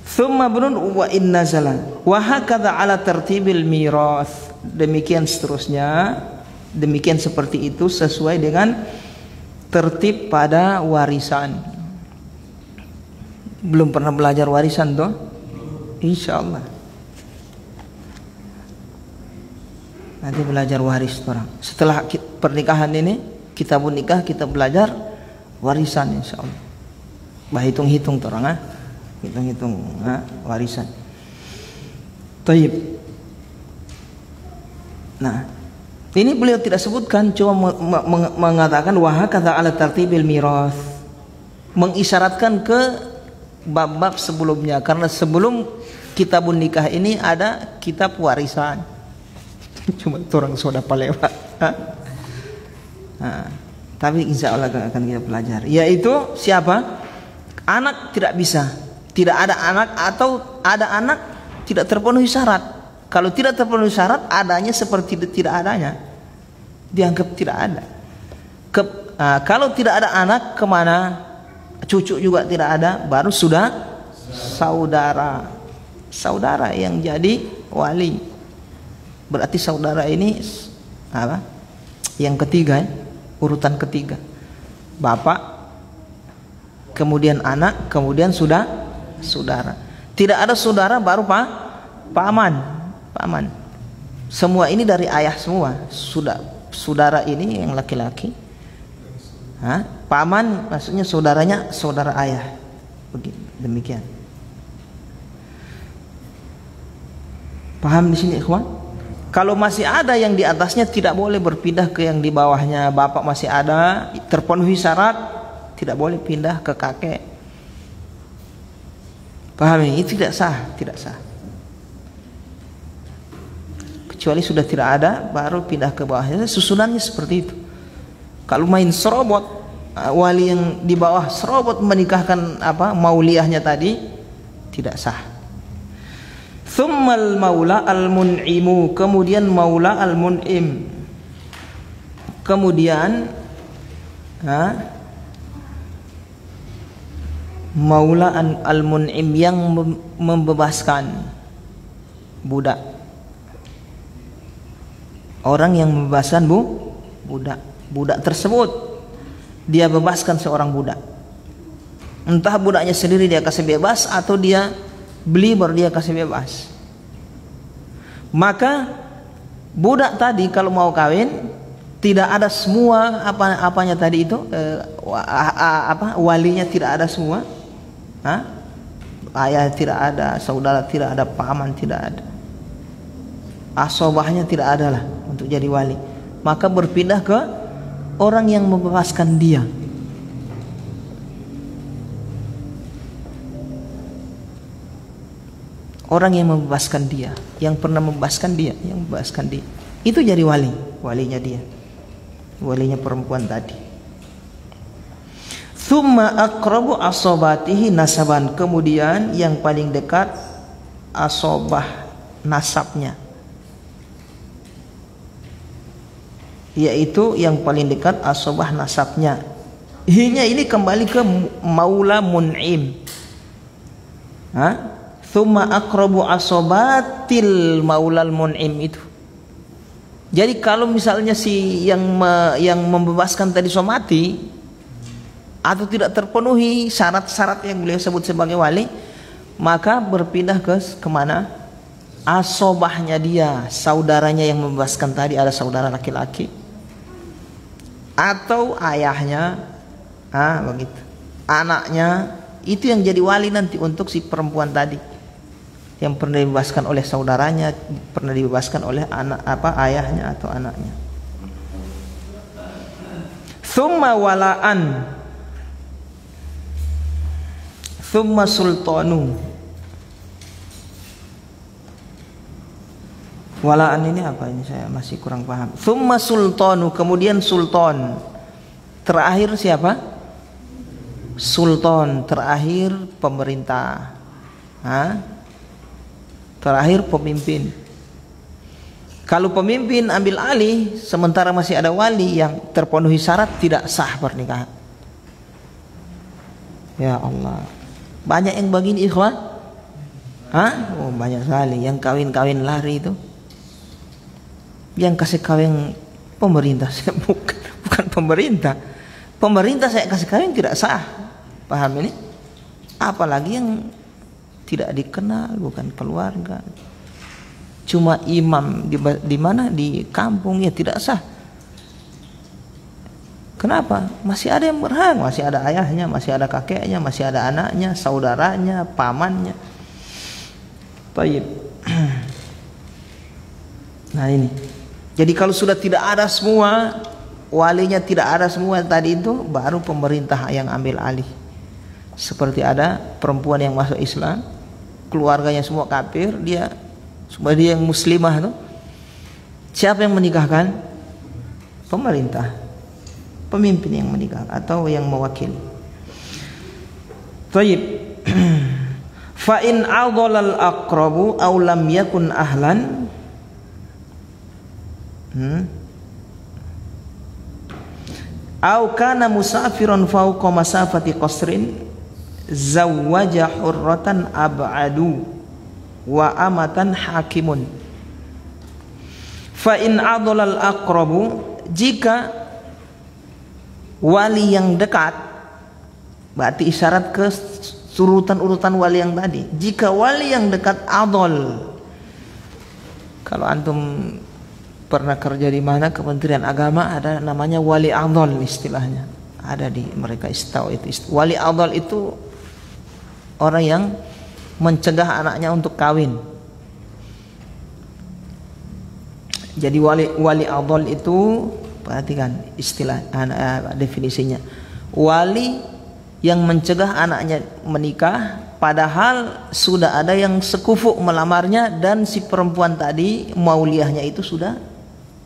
Tsumma bunun wa in nazala. Wa hakadha ala tartibil mirath. Demikian seterusnya. Demikian seperti itu sesuai dengan tertib pada warisan. Belum pernah belajar warisan toh? Insyaallah. Nanti belajar waris orang. Setelah pernikahan ini, kita pun nikah, kita belajar warisan insyaallah. Hitung-hitung orang, hitung-hitung warisan. Taib. Nah, ini beliau tidak sebutkan, cuma mengatakan wahakadha ala tartibil mirath, mengisyaratkan ke bab-bab sebelumnya, karena sebelum kitabun nikah ini ada kitab warisan. Cuma orang sudah lewat. Tapi insya Allah akan kita pelajari. Yaitu siapa? Anak tidak bisa, tidak ada anak, atau ada anak tidak terpenuhi syarat. Kalau tidak terpenuhi syarat, adanya seperti tidak adanya, dianggap tidak ada. Kalau tidak ada anak, kemana? Cucu juga tidak ada, baru sudah saudara yang jadi wali. Berarti saudara ini apa? Yang ketiga, urutan ketiga. Bapak, kemudian anak, kemudian saudara. Tidak ada saudara, baru paman. Semua ini dari ayah semua. Saudara ini yang laki-laki. Paman maksudnya saudaranya saudara ayah. Demikian. Paham di sini, ikhwan? Kalau masih ada yang di atasnya, tidak boleh berpindah ke yang di bawahnya. Bapak masih ada, terpenuhi syarat, tidak boleh pindah ke kakek. Paham ini? Itu tidak sah. Kecuali sudah tidak ada, baru pindah ke bawahnya. Susunannya seperti itu. Kalau main serobot, wali yang di bawah serobot menikahkan mauliyahnya tadi, tidak sah. Tsummal maula al-mun'imu, kemudian maula al-mun'im. Kemudian maula al-mun'im yang membebaskan budak. Orang yang membebaskan budak tersebut, dia bebaskan seorang budak. Entah budaknya sendiri dia kasih bebas, atau dia beli baru dia kasih bebas. Maka budak tadi kalau mau kawin, tidak ada semua apanya tadi itu, walinya tidak ada semua. Ayah tidak ada, saudara tidak ada, paman tidak ada, asobahnya tidak ada lah untuk jadi wali. Maka berpindah ke orang yang membebaskan dia. Orang yang membebaskan dia, yang pernah membebaskan dia, yang membebaskan dia, itu jadi wali, walinya dia, walinya perempuan tadi. Thumma aqrabu asobatihi nasaban, kemudian yang paling dekat asobah nasabnya, yaitu yang paling dekat asobah nasabnya. Hinya ini kembali ke maula mun'im. Thumma aqrabu asobatil maulal mun'im itu. Jadi kalau misalnya si yang membebaskan tadi somati atau tidak terpenuhi syarat-syarat yang beliau sebut sebagai wali, maka berpindah ke kemana? Asobahnya dia, saudaranya yang membebaskan tadi, ada saudara laki-laki atau ayahnya, begitu, anaknya, itu yang jadi wali nanti untuk si perempuan tadi yang pernah dibebaskan oleh saudaranya, pernah dibebaskan oleh ayahnya atau anaknya. Thumma wala'an, thumma sultanu. Wala'an ini apa ini, saya masih kurang paham. Thumma sultanu, kemudian sultan. Terakhir siapa? Sultan, terakhir pemerintah. Terakhir pemimpin. Kalau pemimpin ambil alih sementara masih ada wali yang terpenuhi syarat, tidak sah pernikahan. Ya Allah, banyak yang begini ikhwan. Oh, banyak sekali yang kawin-kawin lari itu. Yang kasih kawin pemerintah, bukan pemerintah. Pemerintah saya kasih kawin tidak sah. Paham ini? Apalagi yang tidak dikenal, bukan keluarga, cuma imam di mana, di kampung, ya tidak sah. Kenapa? Masih ada yang berhak, masih ada ayahnya, masih ada kakeknya, masih ada anaknya, saudaranya, pamannya. Baik. Nah ini. Jadi kalau sudah tidak ada semua, walinya tidak ada semua tadi itu, baru pemerintah yang ambil alih. Seperti ada perempuan yang masuk Islam, keluarganya semua kafir, dia yang muslimah tuh. Siapa yang menikahkan? Pemerintah, pemimpin yang menikah atau yang mewakili. Tayyib. Fa in adallal aqrabu aw lam yakun ahlan, aw kana musafiran fawqa masafati qasrin, zawwaja hurratan ab'adu wa amatan hakimun. Fa in adallal aqrabu, jika wali yang dekat, berarti isyarat ke urutan wali yang tadi. Jika wali yang dekat adol, kalau antum pernah kerja di mana, Kementerian Agama ada namanya wali adol, istilahnya ada di mereka istaw itu. Wali adol itu orang yang mencegah anaknya untuk kawin. Jadi wali adol itu, perhatikan istilah definisinya. Wali yang mencegah anaknya menikah padahal sudah ada yang sekufu melamarnya dan si perempuan tadi mauliyahnya itu sudah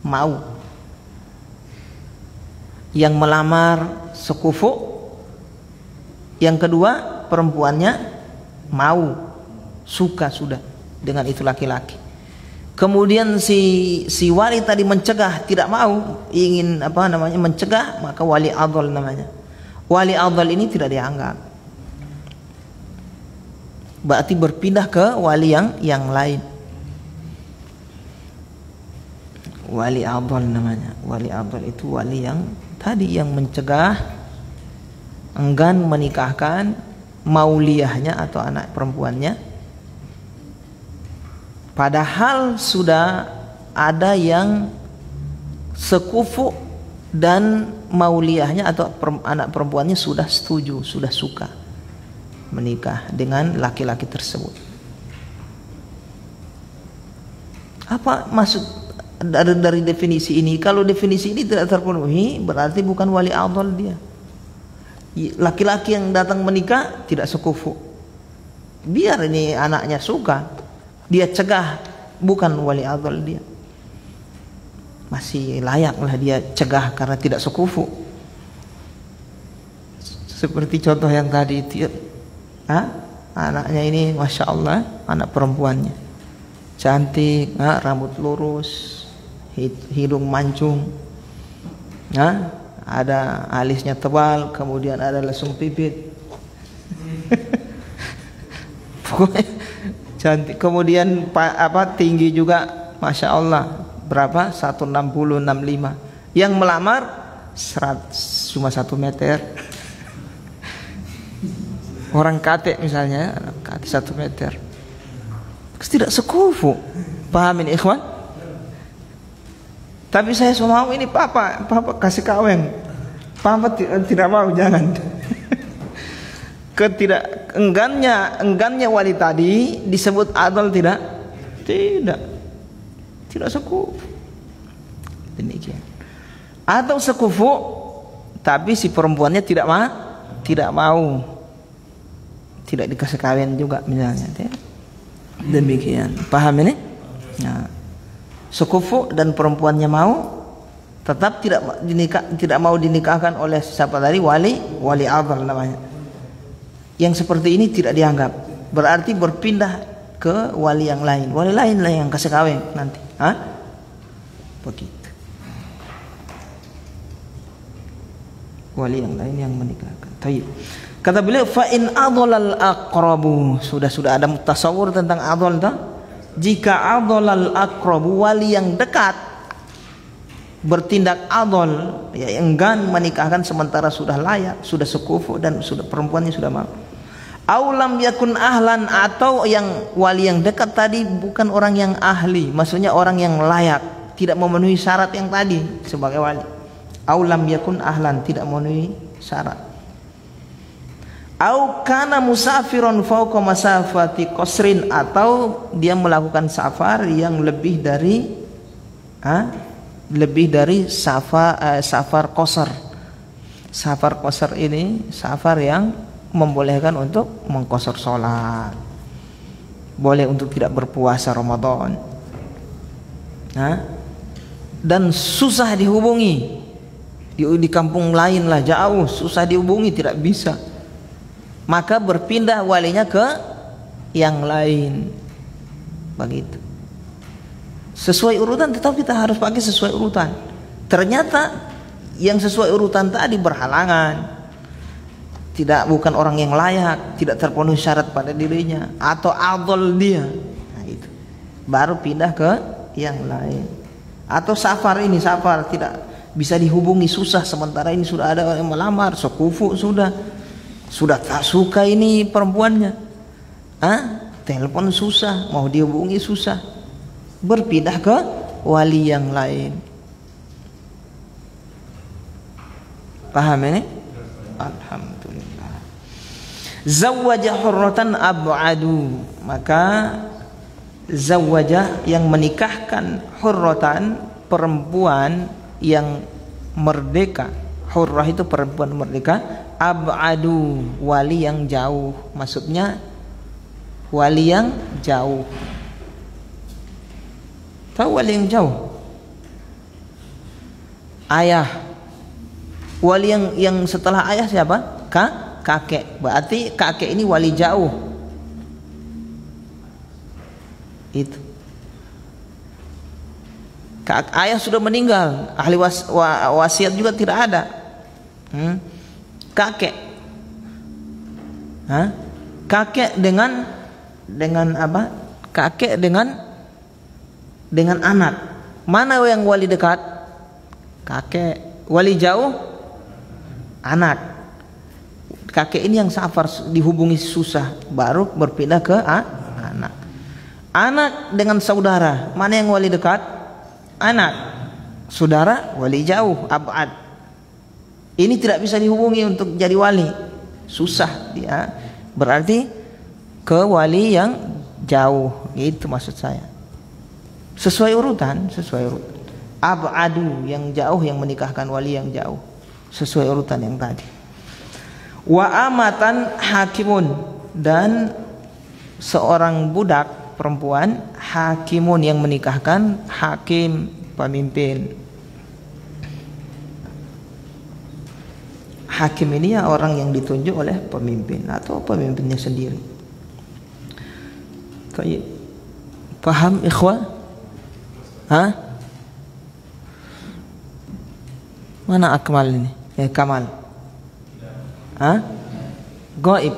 mau. Yang melamar sekufu, yang kedua perempuannya mau, suka sudah dengan itu laki-laki. Kemudian si wali tadi mencegah, tidak mau, ingin mencegah, maka wali adol namanya. Wali adol ini tidak dianggap, berarti berpindah ke wali yang lain. Wali adol namanya. Wali adol itu wali yang tadi yang mencegah, enggan menikahkan mauliyahnya atau anak perempuannya, padahal sudah ada yang sekufu dan mauliyahnya atau anak perempuannya sudah setuju, sudah suka. menikah dengan laki-laki tersebut. Apa maksud dari definisi ini? Kalau definisi ini tidak terpenuhi, berarti bukan wali adl dia. Laki-laki yang datang menikah tidak sekufu. Biar ini anaknya suka, dia cegah, bukan wali adl dia. Masih layaklah dia cegah karena tidak sekufu. Seperti contoh yang tadi itu, anaknya ini masya Allah, anak perempuannya cantik, rambut lurus, hidung mancung, ada alisnya tebal, kemudian ada lesung pipit, pokoknya cantik. Kemudian tinggi juga, masya Allah, berapa? 160, 65. Yang melamar cuma 1 meter. Orang kate misalnya, kate 1 meter. Tidak sekufu. Paham ini ikhwan? Tapi saya semua mau ini papa kasih kawin. Papa tidak mau, jangan. Enggannya wali tadi disebut adl tidak? Tidak sekufu. Demikian. Atau sekufu tapi si perempuannya tidak mau. Tidak dikasih kawin juga misalnya. Demikian. Paham ini? Nah, sekufu dan perempuannya mau, tetap tidak mau dinikahkan oleh siapa tadi, wali adl namanya. Yang seperti ini tidak dianggap, berarti berpindah ke wali yang lain. Wali lain lah yang kasih kawin nanti. Begitu. Wali yang lain yang menikahkan. Taib. Kata beliau, fa in adlal aqrabu, sudah ada tasawur tentang adl dah. Jika adlal aqrabu, wali yang dekat bertindak adl, ya enggan menikahkan sementara sudah layak, sudah sekufu dan sudah perempuannya sudah mau. Aulam yakun ahlan, atau yang wali yang dekat tadi bukan orang yang ahli, maksudnya orang yang layak, tidak memenuhi syarat yang tadi sebagai wali. Aulam yakun ahlan, tidak memenuhi syarat. Au kana musafiron fauqa masafati qasrin, atau dia melakukan safar yang lebih dari safar qasar. Safar qasar ini safar yang membolehkan untuk mengqasar sholat, boleh untuk tidak berpuasa Ramadan, dan susah dihubungi di kampung lain lah, jauh, susah dihubungi, tidak bisa. Maka berpindah walinya ke yang lain. Begitu. Sesuai urutan, tetap kita harus pakai sesuai urutan. Ternyata yang sesuai urutan tadi berhalangan, bukan orang yang layak, tidak terpenuhi syarat pada dirinya, atau adl dia. Nah, itu. Baru pindah ke yang lain. Atau safar tidak bisa dihubungi, susah, sementara ini sudah ada yang melamar, sekufu sudah tak suka ini perempuannya, telepon susah, mau dihubungi susah, berpindah ke wali yang lain. Paham ini? Alhamdulillah. Zawwaja hurratan ab'adu, maka zawwaja yang menikahkan hurratan, perempuan yang merdeka. Hurrah itu perempuan merdeka. Ab'adu, wali yang jauh, maksudnya wali yang jauh. Tahu wali yang jauh? Ayah. Wali yang setelah ayah siapa? Kakek. Berarti kakek ini wali jauh. Itu. Ayah sudah meninggal, ahli wasiat juga tidak ada. Kakek, kakek dengan apa? Kakek dengan anak. Mana yang wali dekat? Kakek. Wali jauh? Anak. Kakek ini yang safar, dihubungi susah, baru berpindah ke anak. Anak dengan saudara, mana yang wali dekat? Anak. Saudara wali jauh, ab'ad. Ini tidak bisa dihubungi untuk jadi wali, susah dia. berarti ke wali yang jauh, gitu maksud saya. Sesuai urutan. Ab'adu yang jauh, yang menikahkan wali yang jauh, sesuai urutan yang tadi. Wa amatan hakimun, dan seorang budak perempuan hakimun yang menikahkan hakim, pemimpin. Hakim ini ya orang yang ditunjuk oleh pemimpin atau pemimpinnya sendiri. Paham ikhwah? Hah? Mana Akmal ini? Kamal. Hah? Gaib.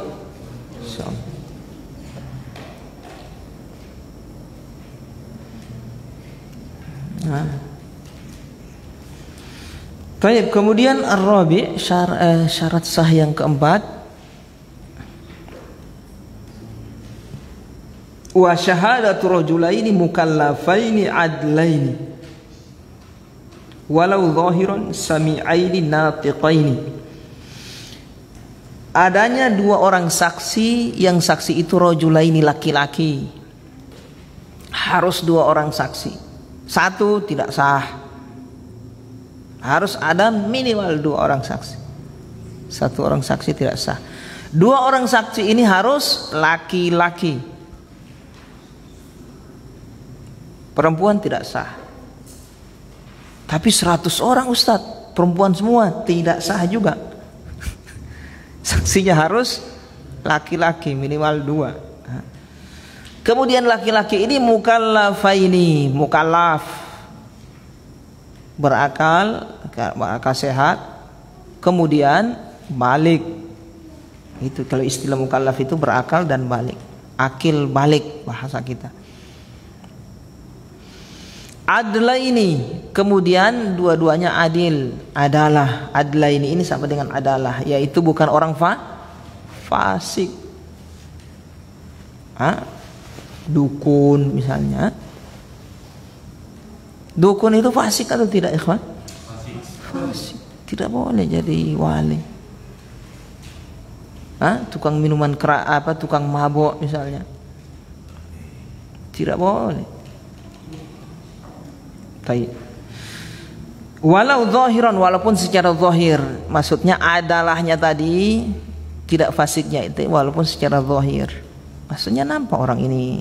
Baik, kemudian ar-rabi, syarat sah yang keempat, wa syahadatu rajulaini mukallafaini adlaini walau zahiran sami'aini natiqaini. Adanya dua orang saksi, yang saksi itu rajulaini, laki-laki. Harus dua orang saksi. Satu tidak sah. Harus ada minimal dua orang saksi. Satu orang saksi tidak sah. Dua orang saksi ini harus laki-laki. Perempuan tidak sah. Tapi 100 orang Ustadz, perempuan semua, tidak sah juga. Saksinya harus laki-laki, minimal dua. Kemudian laki-laki ini mukallafaini, mukallaf, berakal sehat, kemudian balik. Itu kalau istilah mukallaf itu berakal dan balik, akil balik bahasa kita. Adla ini, kemudian dua-duanya adil, adalah. Adla ini sama dengan adalah, yaitu bukan orang fasik. Dukun misalnya. Dukun itu fasik atau tidak, ikhwan? Fasik. Tidak boleh jadi wali. Tukang minuman keras, tukang mabok misalnya. Tidak boleh. Baik. Walau zahiran, walaupun secara zahir, maksudnya adalahnya tadi, tidak fasiknya itu walaupun secara zahir. Maksudnya nampak orang ini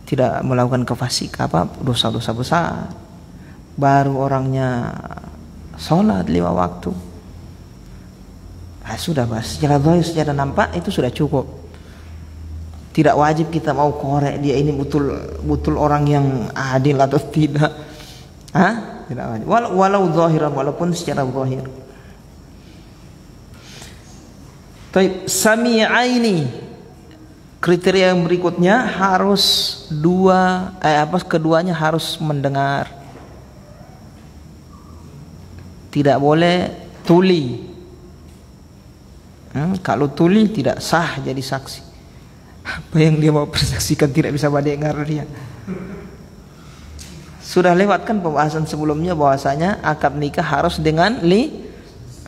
tidak melakukan kefasik, dosa-dosa besar. Baru orangnya sholat 5 waktu. Sudah secara zahir, secara nampak itu sudah cukup. Tidak wajib kita mau korek dia ini betul orang yang adil atau tidak. Tidak wajib. Walau zahiran, walaupun secara zahir. Baik, sami'aini. Kriteria yang berikutnya harus keduanya harus mendengar. Tidak boleh tuli. Kalau tuli tidak sah jadi saksi. Apa yang dia mau persaksikan tidak bisa mendengar dia. Sudah lewat kan pembahasan sebelumnya bahwasanya akad nikah harus dengan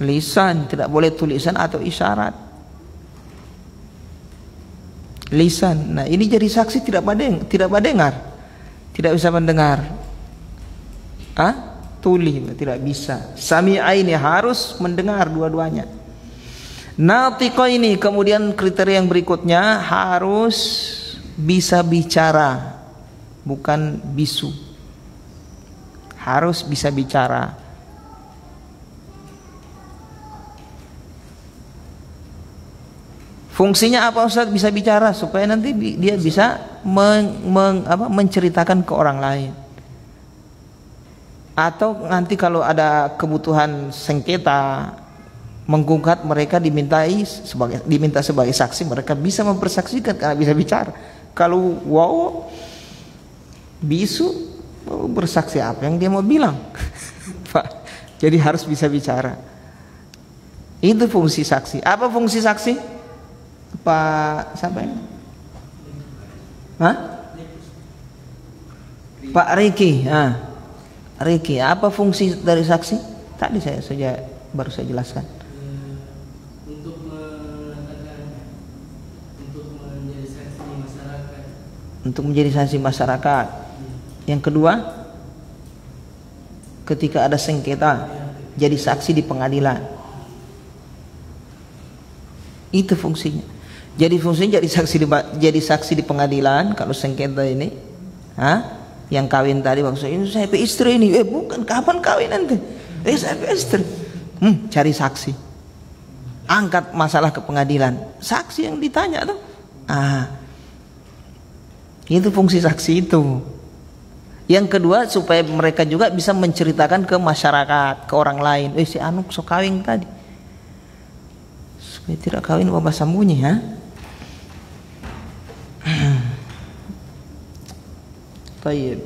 lisan, tidak boleh tulisan atau isyarat. Lisan. Nah, ini jadi saksi tidak mendengar. Tidak bisa mendengar. Tuli tidak bisa. Sami'aini harus mendengar dua-duanya. Natiqaini, kemudian kriteria yang berikutnya harus bisa bicara, bukan bisu. Harus bisa bicara. Fungsinya apa Ustaz bisa bicara? Supaya nanti dia bisa menceritakan ke orang lain. Atau nanti kalau ada kebutuhan sengketa, menggugat, mereka diminta sebagai saksi, mereka bisa mempersaksikan karena bisa bicara. Kalau bisu, bersaksi apa yang dia mau bilang? Jadi harus bisa bicara. Itu fungsi saksi. Apa fungsi saksi? Siapa ini? Pak Riki. Riki, apa fungsi dari saksi? Tadi baru saya jelaskan. Untuk mengatakan untuk menjadi saksi masyarakat. Yang kedua, ketika ada sengketa jadi saksi di pengadilan. Itu fungsinya. Jadi fungsinya jadi saksi di pengadilan kalau sengketa ini. Yang kawin tadi maksudnya ini saya istri ini. Bukan, kapan kawin nanti? Saya istri. Cari saksi. Angkat masalah ke pengadilan. Saksi yang ditanya tuh. Itu fungsi saksi itu. Yang kedua, supaya mereka juga bisa menceritakan ke masyarakat, ke orang lain. Si Anu so kawin tadi. Supaya tidak kawin bawa sembunyi, Baik.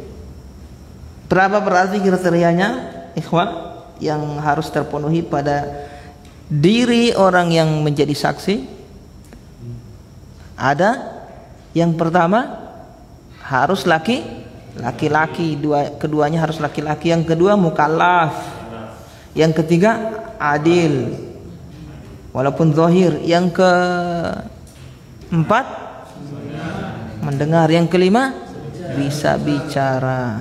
Berapa berarti kriterianya, ikhwan, yang harus terpenuhi pada diri orang yang menjadi saksi? Ada. Yang pertama harus laki-laki, keduanya harus laki-laki. Yang kedua mukallaf. Yang ketiga adil walaupun zahir. Yang keempat mendengar. Yang kelima bisa bicara.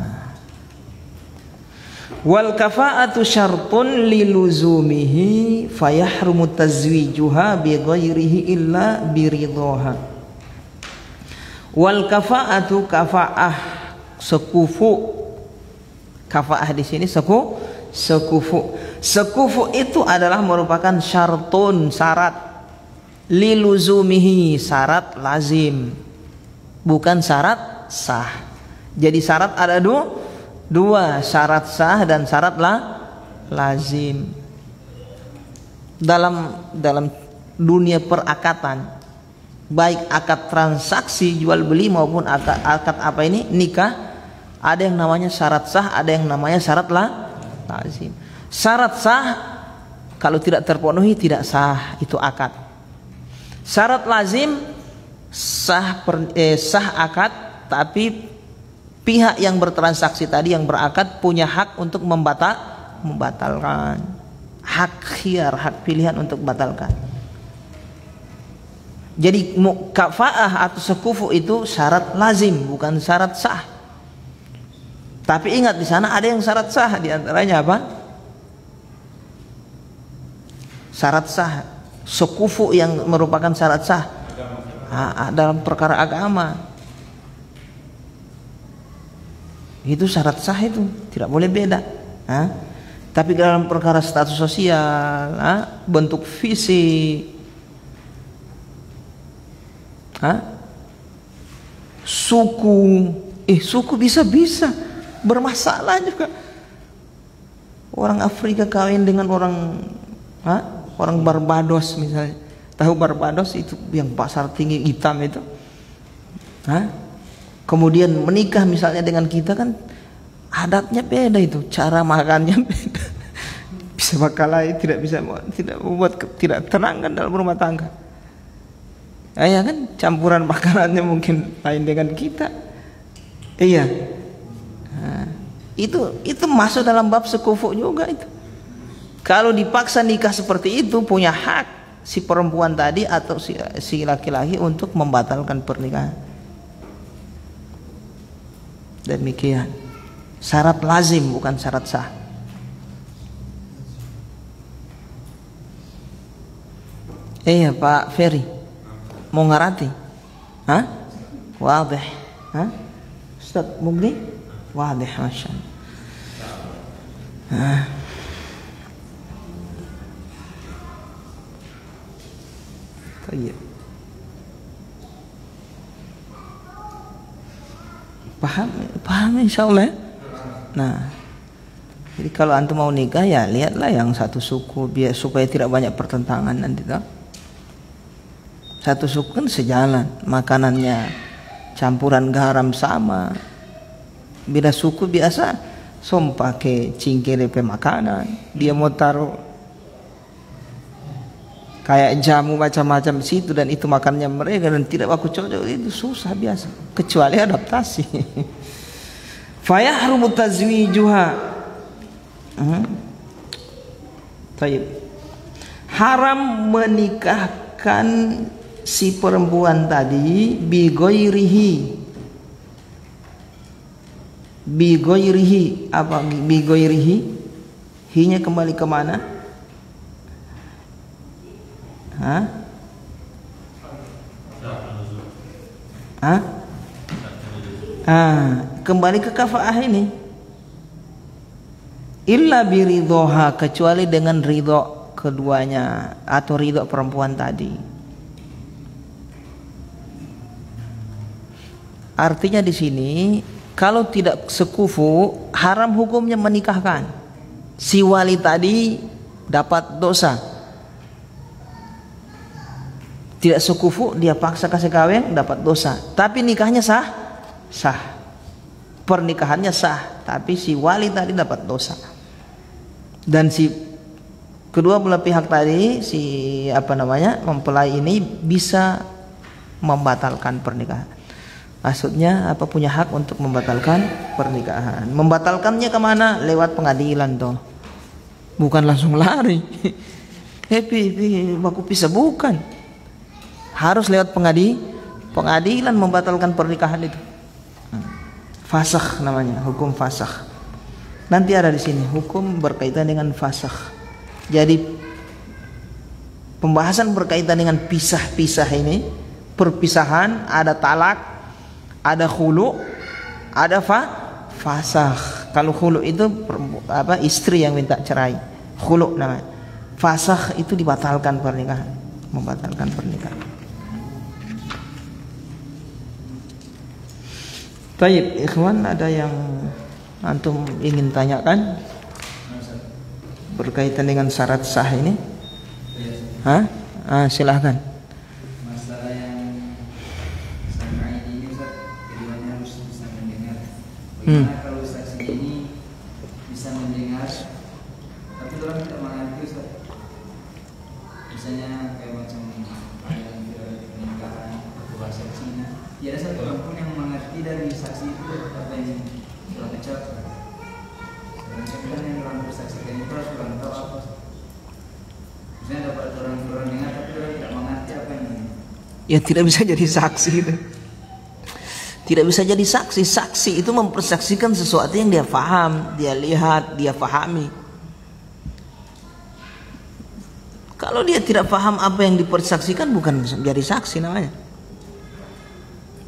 Wal kafa'atu syartun liluzumihi fayahrumu tazwijuha bi ghairihi illa biridhaha. Wal kafa'atu kafa'ah sekufu. Kafa'ah di sini sekufu. Sekufu itu adalah merupakan syartun, syarat, liluzumihi, syarat lazim, bukan syarat sah. Jadi syarat ada dua, syarat sah dan syarat lazim. Dalam dunia perakatan, baik akad transaksi jual beli maupun akad apa ini nikah, ada yang namanya syarat sah, ada yang namanya syarat lazim. Syarat sah kalau tidak terpenuhi tidak sah, itu akad. Syarat lazim sah akad, tapi pihak yang bertransaksi tadi, yang berakad, punya hak untuk membatalkan. Hak khiyar, hak pilihan untuk membatalkan. Jadi kafa'ah atau sekufu itu syarat lazim, bukan syarat sah. Tapi ingat, di sana ada yang syarat sah, di antaranya apa? Syarat sah, sekufu yang merupakan syarat sah dalam perkara agama. Itu syarat sah, itu tidak boleh beda. Tapi dalam perkara status sosial, bentuk fisik, suku bisa bermasalah juga. Orang Afrika kawin dengan orang Barbados misalnya. Tahu Barbados itu yang pasar tinggi hitam itu? Kemudian menikah misalnya dengan kita, kan adatnya beda, itu cara makannya beda. Bisa bakalahi, tidak membuat tidak tenang kan dalam rumah tangga. Ya kan, campuran makanannya mungkin lain dengan kita. Iya. Itu masuk dalam bab sekufu juga itu. Kalau dipaksa nikah seperti itu, punya hak si perempuan tadi atau si laki-laki untuk membatalkan pernikahan. Demikian. Syarat lazim bukan syarat sah. Iya Pak Ferry, mau ngarati? Wadih. Ustaz Mugni? Wadih, Masya Allah. Iya. Paham insyaallah ya? Nah, jadi kalau antum mau nikah ya lihatlah yang satu suku, biar supaya tidak banyak pertentangan nanti toh. Satu suku kan sejalan, makanannya campuran garam sama. Beda suku biasa pakai cingkir makanan, dia mau taruh kayak jamu macam-macam di situ, dan itu makannya mereka dan tidak aku cocok, itu susah biasa, kecuali adaptasi. Fayahrumu tazwijuha. Baik. Haram menikahkan si perempuan tadi bi ghairihi, Bi ghairihi, apa bi ghairihi? Hi-nya kembali ke mana? Hah? Hah? Kembali ke kafaah ini. Illa biridhoha, kecuali dengan ridho keduanya atau ridho perempuan tadi. Artinya di sini kalau tidak sekufu haram hukumnya menikahkan. Si wali tadi dapat dosa. Tidak sekufu dia paksa kasih kawin dapat dosa. Tapi nikahnya sah, sah. Pernikahannya sah, tapi si wali tadi dapat dosa. Dan si kedua belah pihak tadi, si mempelai ini bisa membatalkan pernikahan. Maksudnya apa, punya hak untuk membatalkan pernikahan. Membatalkannya kemana? Lewat pengadilan toh. Bukan langsung lari. Baku pisah, bukan. Harus lewat pengadilan membatalkan pernikahan itu. Fasakh namanya, hukum fasakh. Nanti ada di sini hukum berkaitan dengan fasakh. Jadi pembahasan berkaitan dengan pisah-pisah ini, perpisahan, ada talak, ada khulu, ada fasakh. Kalau khulu itu istri yang minta cerai, khulu namanya. Fasakh itu dibatalkan pernikahan, membatalkan pernikahan. Baik, ikhwan, ada yang antum ingin tanyakan berkaitan dengan syarat sah ini? Hah? Silahkan. Masalah yang sampai ini Ustaz, keduanya harus bisa mendengar. Bagaimana kalau saksi ini bisa mendengar, tapi orang tidak mengerti Ustaz? Misalnya kayak macam yang pernikahan kedua saksinya, ya ada satu orang pun yang mengerti dari saksi itu apa yang telah diucapkan. Dan sebenarnya yang orang bersaksikan itu harus orang tahu apa. Misalnya dapat orang dengar tapi orang tidak mengerti apa yang ini. Ya tidak bisa jadi saksi itu. Tidak bisa jadi saksi. Saksi itu mempersaksikan sesuatu yang dia faham, dia lihat, dia fahami. Kalau dia tidak faham apa yang dipersaksikan, bukan jadi saksi namanya.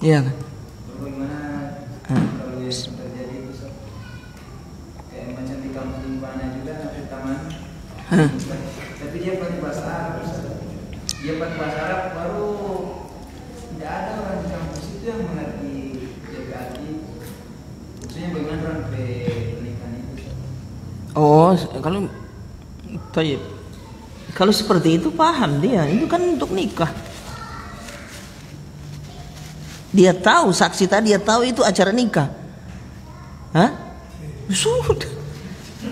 Iya kan? Bagaimana kalau yang terjadi itu kayak macam di kampung mana juga di taman, tapi dia pakai bahasa Arab, dia pakai bahasa Arab, baru tidak ada orang di kampus itu yang mengerti arti. Maksudnya bagaimana orang pernikahan itu? Oh, kalau seperti itu paham dia, itu kan untuk nikah. Dia tahu, saksi tadi dia tahu itu acara nikah. Hah? Sudah.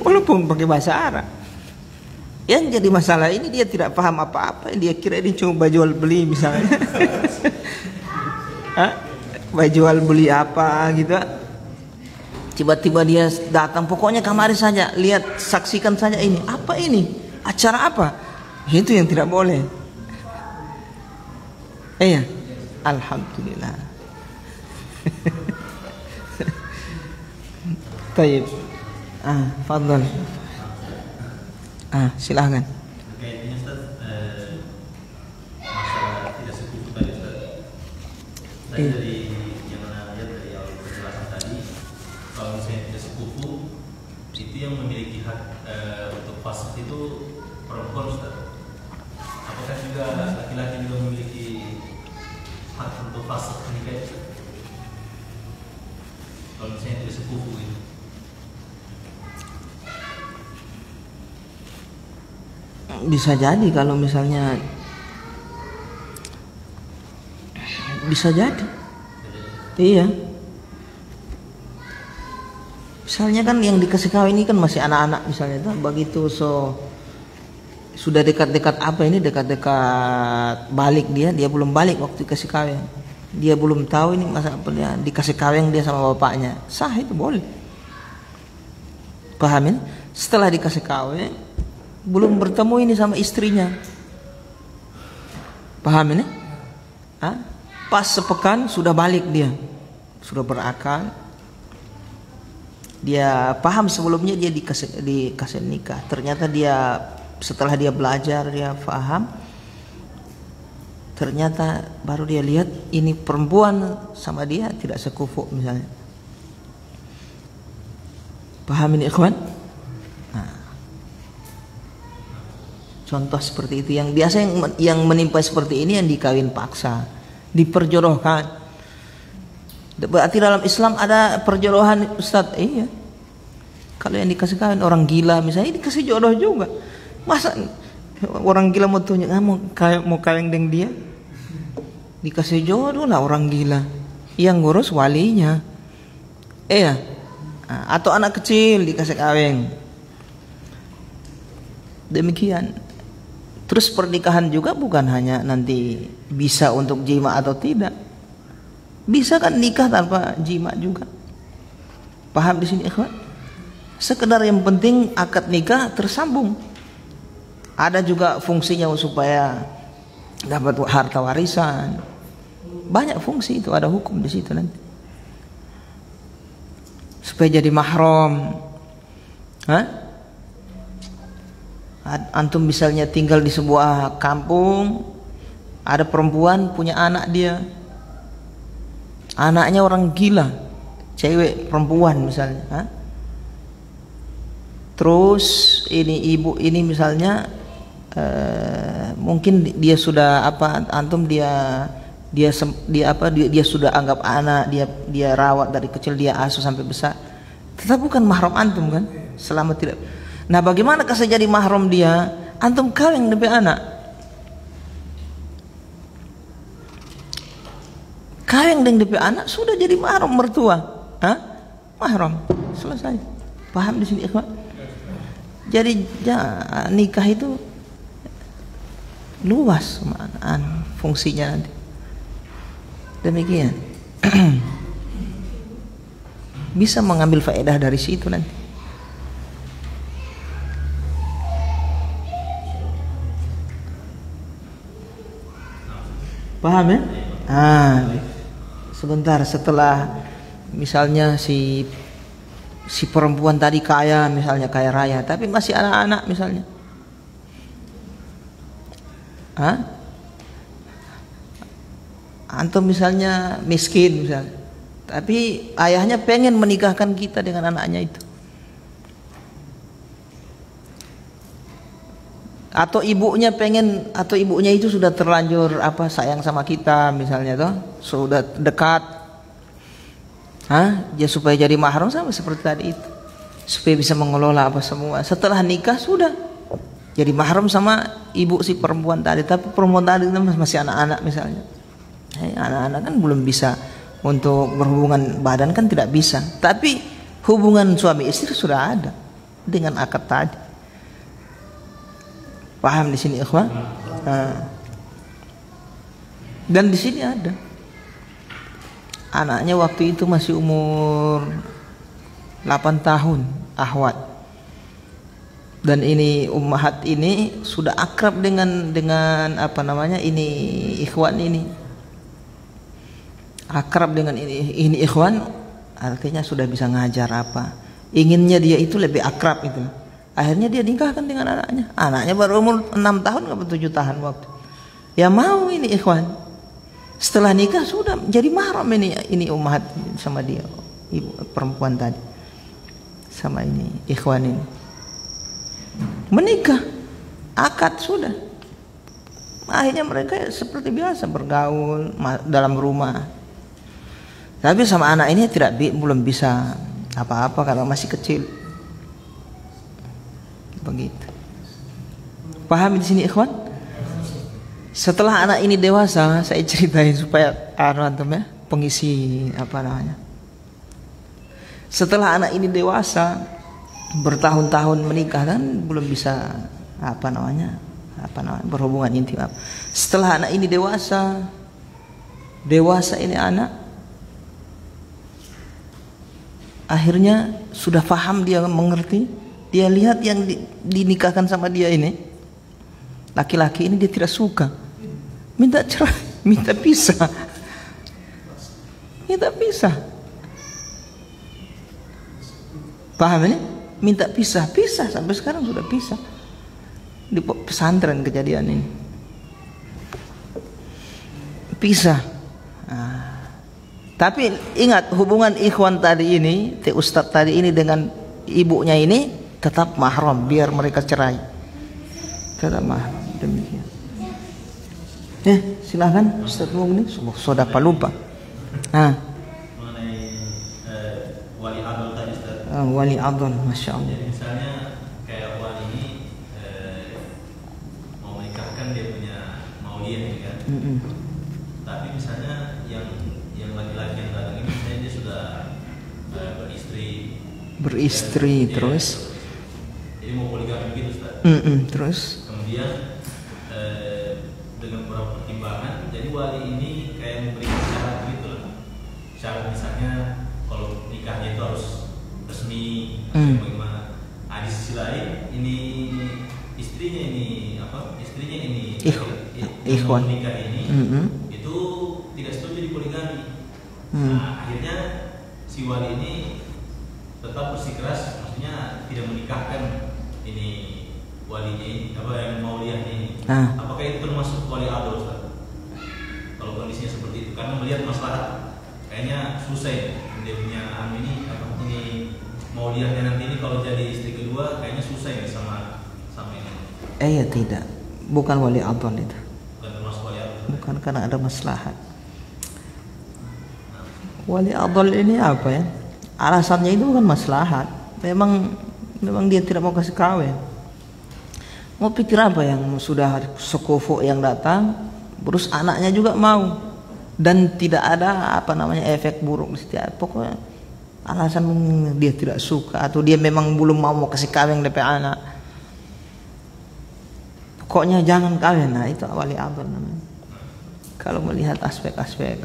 Walaupun pakai bahasa Arab. Yang jadi masalah ini dia tidak paham apa-apa. Dia kira ini cuma jual beli misalnya. Hah? Jual beli apa gitu. Tiba-tiba dia datang, pokoknya kamari saja, lihat, saksikan saja ini. Apa ini? Acara apa? Itu yang tidak boleh. Iya. Alhamdulillah. Taib. Fadhal. Silahkan. Kayaknya Ustaz, masalah tidak sekufu tadi Ustaz. Tadi dari yang mana ayat dari awal penjelasan tadi, kalau misalnya tidak sekufu, itu yang memiliki hak untuk fasakh itu perempuan Ustaz. Apakah juga laki-laki juga memiliki hak untuk fasakh nikah? Kalau misalnya tidak sekufu itu. Bisa jadi kalau misalnya bisa jadi. Iya. Misalnya kan yang dikasih kawin ini kan masih anak-anak misalnya tuh, begitu sudah dekat-dekat dekat-dekat balik dia belum balik waktu dikasih kawin. Dia belum tahu ini masa apa dia dikasih kawin dia sama bapaknya. Sah itu boleh. Pahamin? Setelah dikasih kawin belum bertemu ini sama istrinya. Paham ini? Pas sepekan sudah balik dia. Sudah berakal. Dia paham sebelumnya dia dikasih nikah. Ternyata dia setelah dia belajar, dia paham. Ternyata baru dia lihat ini perempuan sama dia tidak sekufu misalnya. Paham ini ikhwan? Nah, contoh seperti itu yang biasa yang menimpa seperti ini yang dikawin paksa, diperjodohkan. Berarti dalam Islam ada perjodohan, Ustaz? Iya. Kalau yang dikasih kawin orang gila misalnya dikasih jodoh juga. Masa orang gila mau tunjuk mau kawin dengan dia? Dikasih jodoh lah orang gila. Yang ngurus walinya. Iya. Atau anak kecil dikasih kawin. Demikian. Terus pernikahan juga bukan hanya nanti bisa untuk jima atau tidak. Bisa kan nikah tanpa jima juga. Paham di sini ikhwan? Sekedar yang penting akad nikah tersambung. Ada juga fungsinya supaya dapat harta warisan. Banyak fungsi itu, ada hukum di situ nanti. Supaya jadi mahram. Antum misalnya tinggal di sebuah kampung, ada perempuan punya anak dia. Anaknya orang gila, cewek perempuan misalnya. Terus ini ibu ini misalnya mungkin dia sudah antum dia sudah anggap anak, dia rawat dari kecil, dia asuh sampai besar. Tetap bukan mahram antum kan? Selama tidak. Nah, bagaimana kalau jadi mahram dia? Antum kawin dengan anak. Kawin dengan DP anak sudah jadi mahram mertua. Mahram. Selesai. Paham di sini ikhwan? Jadi nikah itu luas fungsinya nanti. Demikian. Bisa mengambil faedah dari situ nanti. Paham ya? Sebentar setelah misalnya si perempuan tadi kaya misalnya, kaya raya, tapi masih anak-anak misalnya. Antum misalnya miskin misalnya, tapi ayahnya pengen menikahkan kita dengan anaknya itu. Atau ibunya pengen, atau ibunya itu sudah terlanjur sayang sama kita misalnya toh, sudah dekat. Ya supaya jadi mahram sama seperti tadi itu. Supaya bisa mengelola semua. Setelah nikah sudah jadi mahram sama ibu si perempuan tadi, tapi perempuan tadi masih anak-anak misalnya. Anak-anak kan belum bisa untuk berhubungan badan, kan tidak bisa. Tapi hubungan suami istri sudah ada dengan akad tadi. Paham di sini ikhwan? Dan di sini ada anaknya waktu itu masih umur 8 tahun, ahwat. Dan ini ummahat ini sudah akrab dengan ini ikhwan ini. Akrab dengan ini ikhwan, artinya sudah bisa ngajar Inginnya dia itu lebih akrab itu. Akhirnya dia nikahkan dengan anaknya. Anaknya baru umur 6 tahun atau 7 tahun waktu. Ya mau ini ikhwan. Setelah nikah sudah jadi mahram ini ummahat sama dia, ibu perempuan tadi. Sama ini ikhwan ini. Menikah. Akad sudah. Akhirnya mereka seperti biasa bergaul dalam rumah. Tapi sama anak ini belum bisa apa-apa karena masih kecil. Begitu. Paham di sini ikhwan? Setelah anak ini dewasa, saya ceritain supaya antum ya, pengisi Setelah anak ini dewasa, bertahun-tahun menikah kan belum bisa berhubungan intim. Setelah anak ini dewasa ini anak akhirnya sudah paham, dia mengerti. Dia lihat yang dinikahkan sama dia ini, laki-laki ini dia tidak suka, minta cerai, minta pisah. Paham ini? Minta pisah sampai sekarang sudah pisah. Di pesantren kejadian ini. Pisah. Tapi ingat, hubungan ikhwan tadi ini, ustadz tadi ini dengan ibunya ini tetap mahram biar mereka cerai. Tetap mahram, demikian. Silakan Ustaz Mugni, sudah lupa. Mengenai wali adol tadi Ustaz. Wali adol, masya Allah. Jadi misalnya kayak wali ini mau menikahkan dia punya mauliyah ini kan. Tapi misalnya yang laki-laki yang datang ini misalnya dia sudah beristri terus. Jadi mau poligami gitu Ustaz. Terus. Kemudian dengan beberapa pertimbangan, jadi wali ini kayak memberikan syarat gitu lah. Syarat misalnya kalau nikahnya itu harus resmi, bagaimana. Di sisi lain ini istrinya ini ikhwan nikah ini itu tidak setuju di poligami. Akhirnya si wali ini tetap bersikeras, maksudnya tidak menikahkan ini walinya ini, yang mauliyahnya ini. Apakah itu termasuk wali adol Ustaz? Kalau kondisinya seperti itu, karena melihat masalah kayaknya susah ya dia punya ini mauliyahnya nanti ini kalau jadi istri kedua kayaknya susah ya sama ini. Ya tidak, bukan wali adol itu. Bukan termasuk wali adol. Bukan, karena ada maslahat. Wali adol ini apa ya? Alasannya itu bukan maslahat. Memang dia tidak mau kasih kawin. Mau pikir apa yang sudah sekufu yang datang, terus anaknya juga mau, dan tidak ada efek buruk di situ. Pokoknya alasan dia tidak suka atau dia memang belum mau kasih kawin DP anak. Pokoknya jangan kawin. Nah, itu wali adol namanya. Kalau melihat aspek-aspek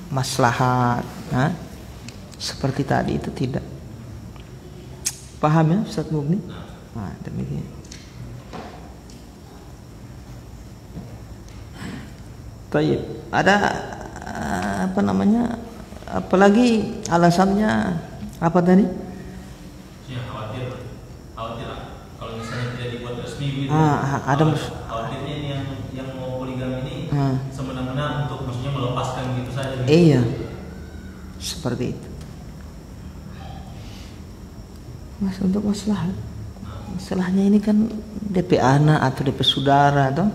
maslahat, seperti tadi itu tidak. Paham ya Ustaz Mugni? Demikian. Baik, ada apalagi alasannya apa tadi? Ya, khawatir kalau misalnya tidak dibuat resmi gitu. Khawatirnya ini yang mau poligami ini semena-mena untuk maksudnya melepaskan gitu saja. Iya. Seperti itu. Untuk maslahat. Masalahnya ini kan DP anak atau DP saudara atau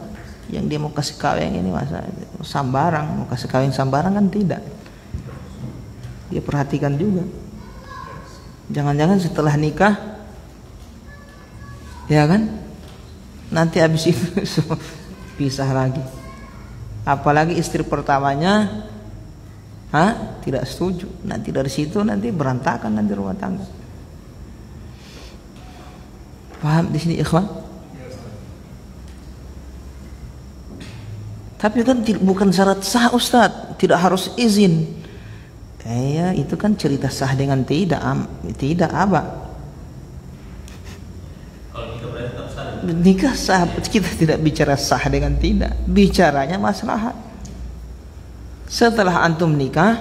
yang dia mau kasih kawin ini masa sambarang, mau kasih kawin sambarang kan tidak. Dia perhatikan juga. Jangan-jangan setelah nikah, ya kan? Nanti habis itu pisah lagi. Apalagi istri pertamanya, tidak setuju. Nanti dari situ nanti berantakan nanti rumah tangga. Paham di sini ikhwan? Tapi kan bukan syarat sah Ustaz, tidak harus izin. Itu kan cerita sah dengan tidak apa? Kalau nikah berarti tetap sah. Nikah sah, kita tidak bicara sah dengan tidak, bicaranya maslahat. Setelah antum nikah,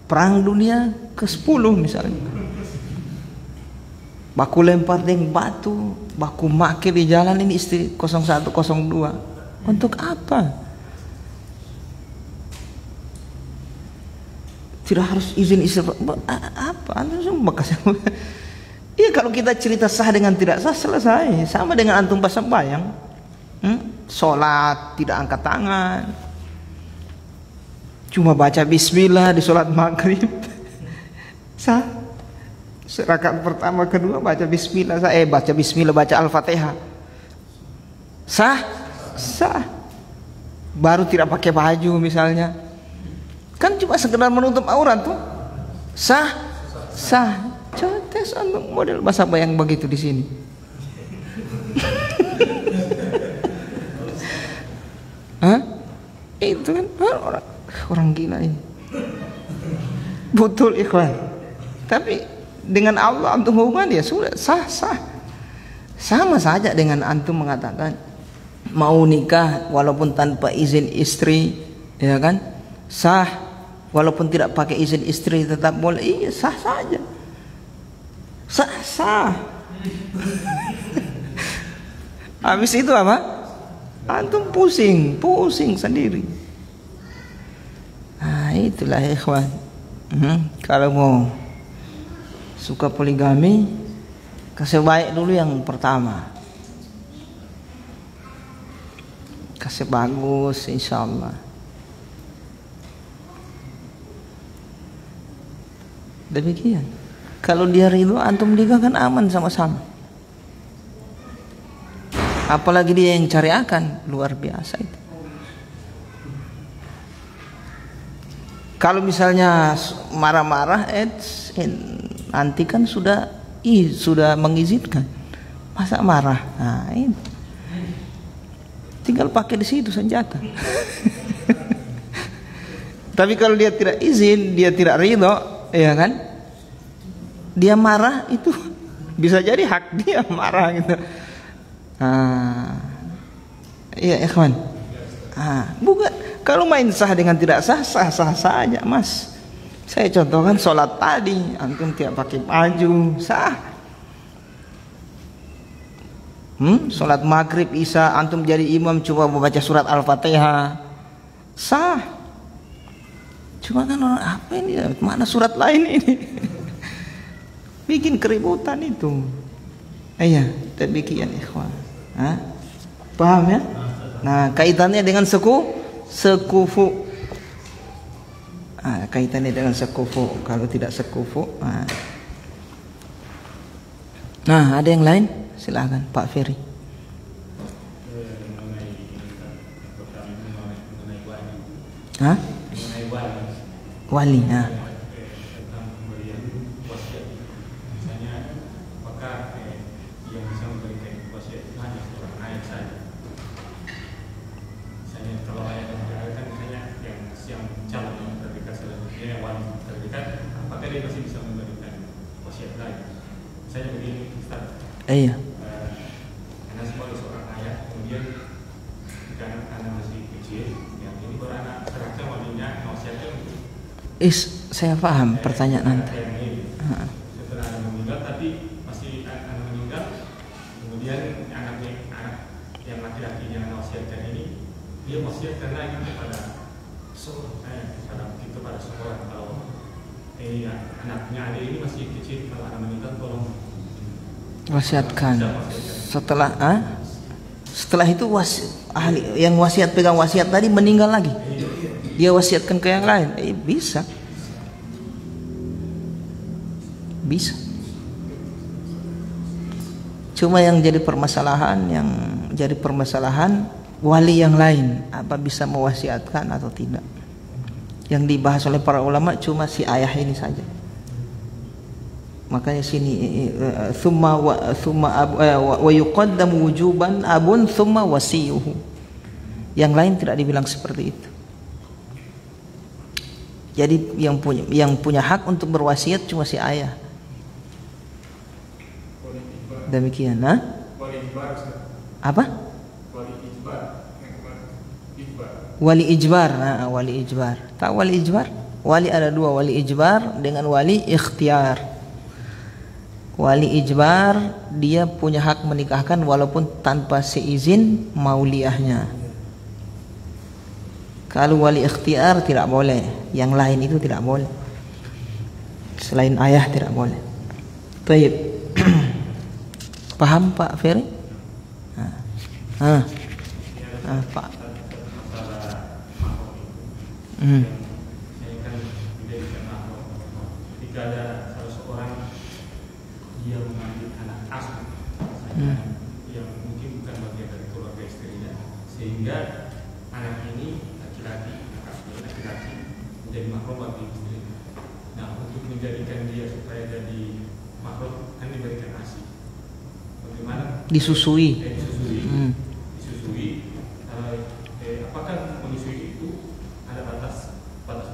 perang dunia ke-10 misalnya. Baku lempar dengan batu, baku make di jalan ini istri 01, 02. Untuk apa? Tidak harus izin istri. Apa? Iya, kalau kita cerita sah dengan tidak sah selesai. Sama dengan antum pas sembahyang. Sholat tidak angkat tangan. Cuma baca bismillah di sholat maghrib. Sah. Rakaat pertama kedua baca bismillah, baca al-fatihah. Sah? Baru tidak pakai baju misalnya. Kan cuma sekedar menutup aurat tuh. Sah. Coba tes untuk model bahasa bayang begitu di sini. Itu kan orang gila ini. Betul ikhwan. Tapi dengan Allah antum hubungan ya sudah sah. Sama saja dengan antum mengatakan mau nikah walaupun tanpa izin istri, ya kan? Sah. Walaupun tidak pakai izin istri tetap boleh. Iya, sah saja. Sah. Habis itu apa? Antum pusing sendiri. Nah, itulah ikhwan. Kalau mau suka poligami, kasih baik dulu yang pertama. Kasih bagus, insya Allah. Demikian. Kalau dia ridho, antum juga kan aman sama-sama. Apalagi dia yang cari akan, luar biasa itu. Kalau misalnya marah-marah, nanti kan sudah mengizinkan. Masa marah? Nah, itu. Tinggal pakai di situ senjata. Tapi kalau dia tidak izin, dia tidak ridho, ya kan? Dia marah itu bisa jadi hak dia marah gitu. Iya, ikhwan. Bukan. Kalau main sah dengan tidak sah saja, Mas. Saya contohkan sholat tadi, antum tidak pakai baju, sah. Sholat maghrib, isya, antum jadi imam coba membaca surat Al-Fatihah, sah. Cuma kan orang apa ini? Mana surat lain ini? Bikin keributan itu. Iya, demikian ikhwan. Paham ya? Nah, kaitannya dengan sekufu. Kaitannya dengan sekufu. Kalau tidak sekufu, nah, ada yang lain? Silakan Pak Ferry. Wali. Iya. Karena sebagai seorang ayah, kemudian jika anak masih kecil, yang ini beranak terakhir walinya nasihatnya. Saya paham pertanyaan Anda. Setelah anak meninggal, tapi masih anak meninggal, kemudian anak yang laki-laki yang nasihatkan ini, dia wasiatkan lagi kepada seorang kalau anaknya ada ini masih kecil, kalau anak meninggal tolong wasiatkan. Setelah itu ahli yang wasiat pegang wasiat tadi meninggal lagi, dia wasiatkan ke yang lain, bisa. Cuma yang jadi permasalahan wali yang lain apa bisa mewasiatkan atau tidak. Yang dibahas oleh para ulama cuma si ayah ini saja. Makanya sini thumma wa yuqaddamu wujuban abun thumma wasiyuhu. Yang lain tidak dibilang seperti itu. Jadi yang punya hak untuk berwasiat cuma si ayah. Demikian, apa? Wali ijbar. Wali ijbar. Tahu wali ijbar? Wali ada dua, wali ijbar dengan wali ikhtiar. Wali ijbar dia punya hak menikahkan walaupun tanpa seizin mauliahnya. Kalau wali ikhtiar tidak boleh, yang lain itu tidak boleh. Selain ayah tidak boleh. Baik. Paham Pak Ferry? Pak. Ketika ada salah seorang dia mengambil anak asuh yang mungkin bukan bagian dari keluarga istrinya, sehingga anak ini laki-laki menjadi mahram bagi istrinya. Nah, untuk menjadikan dia supaya jadi mahram kan diberikan ASI. Bagaimana? Disusui. Apakah menyusui itu ada batas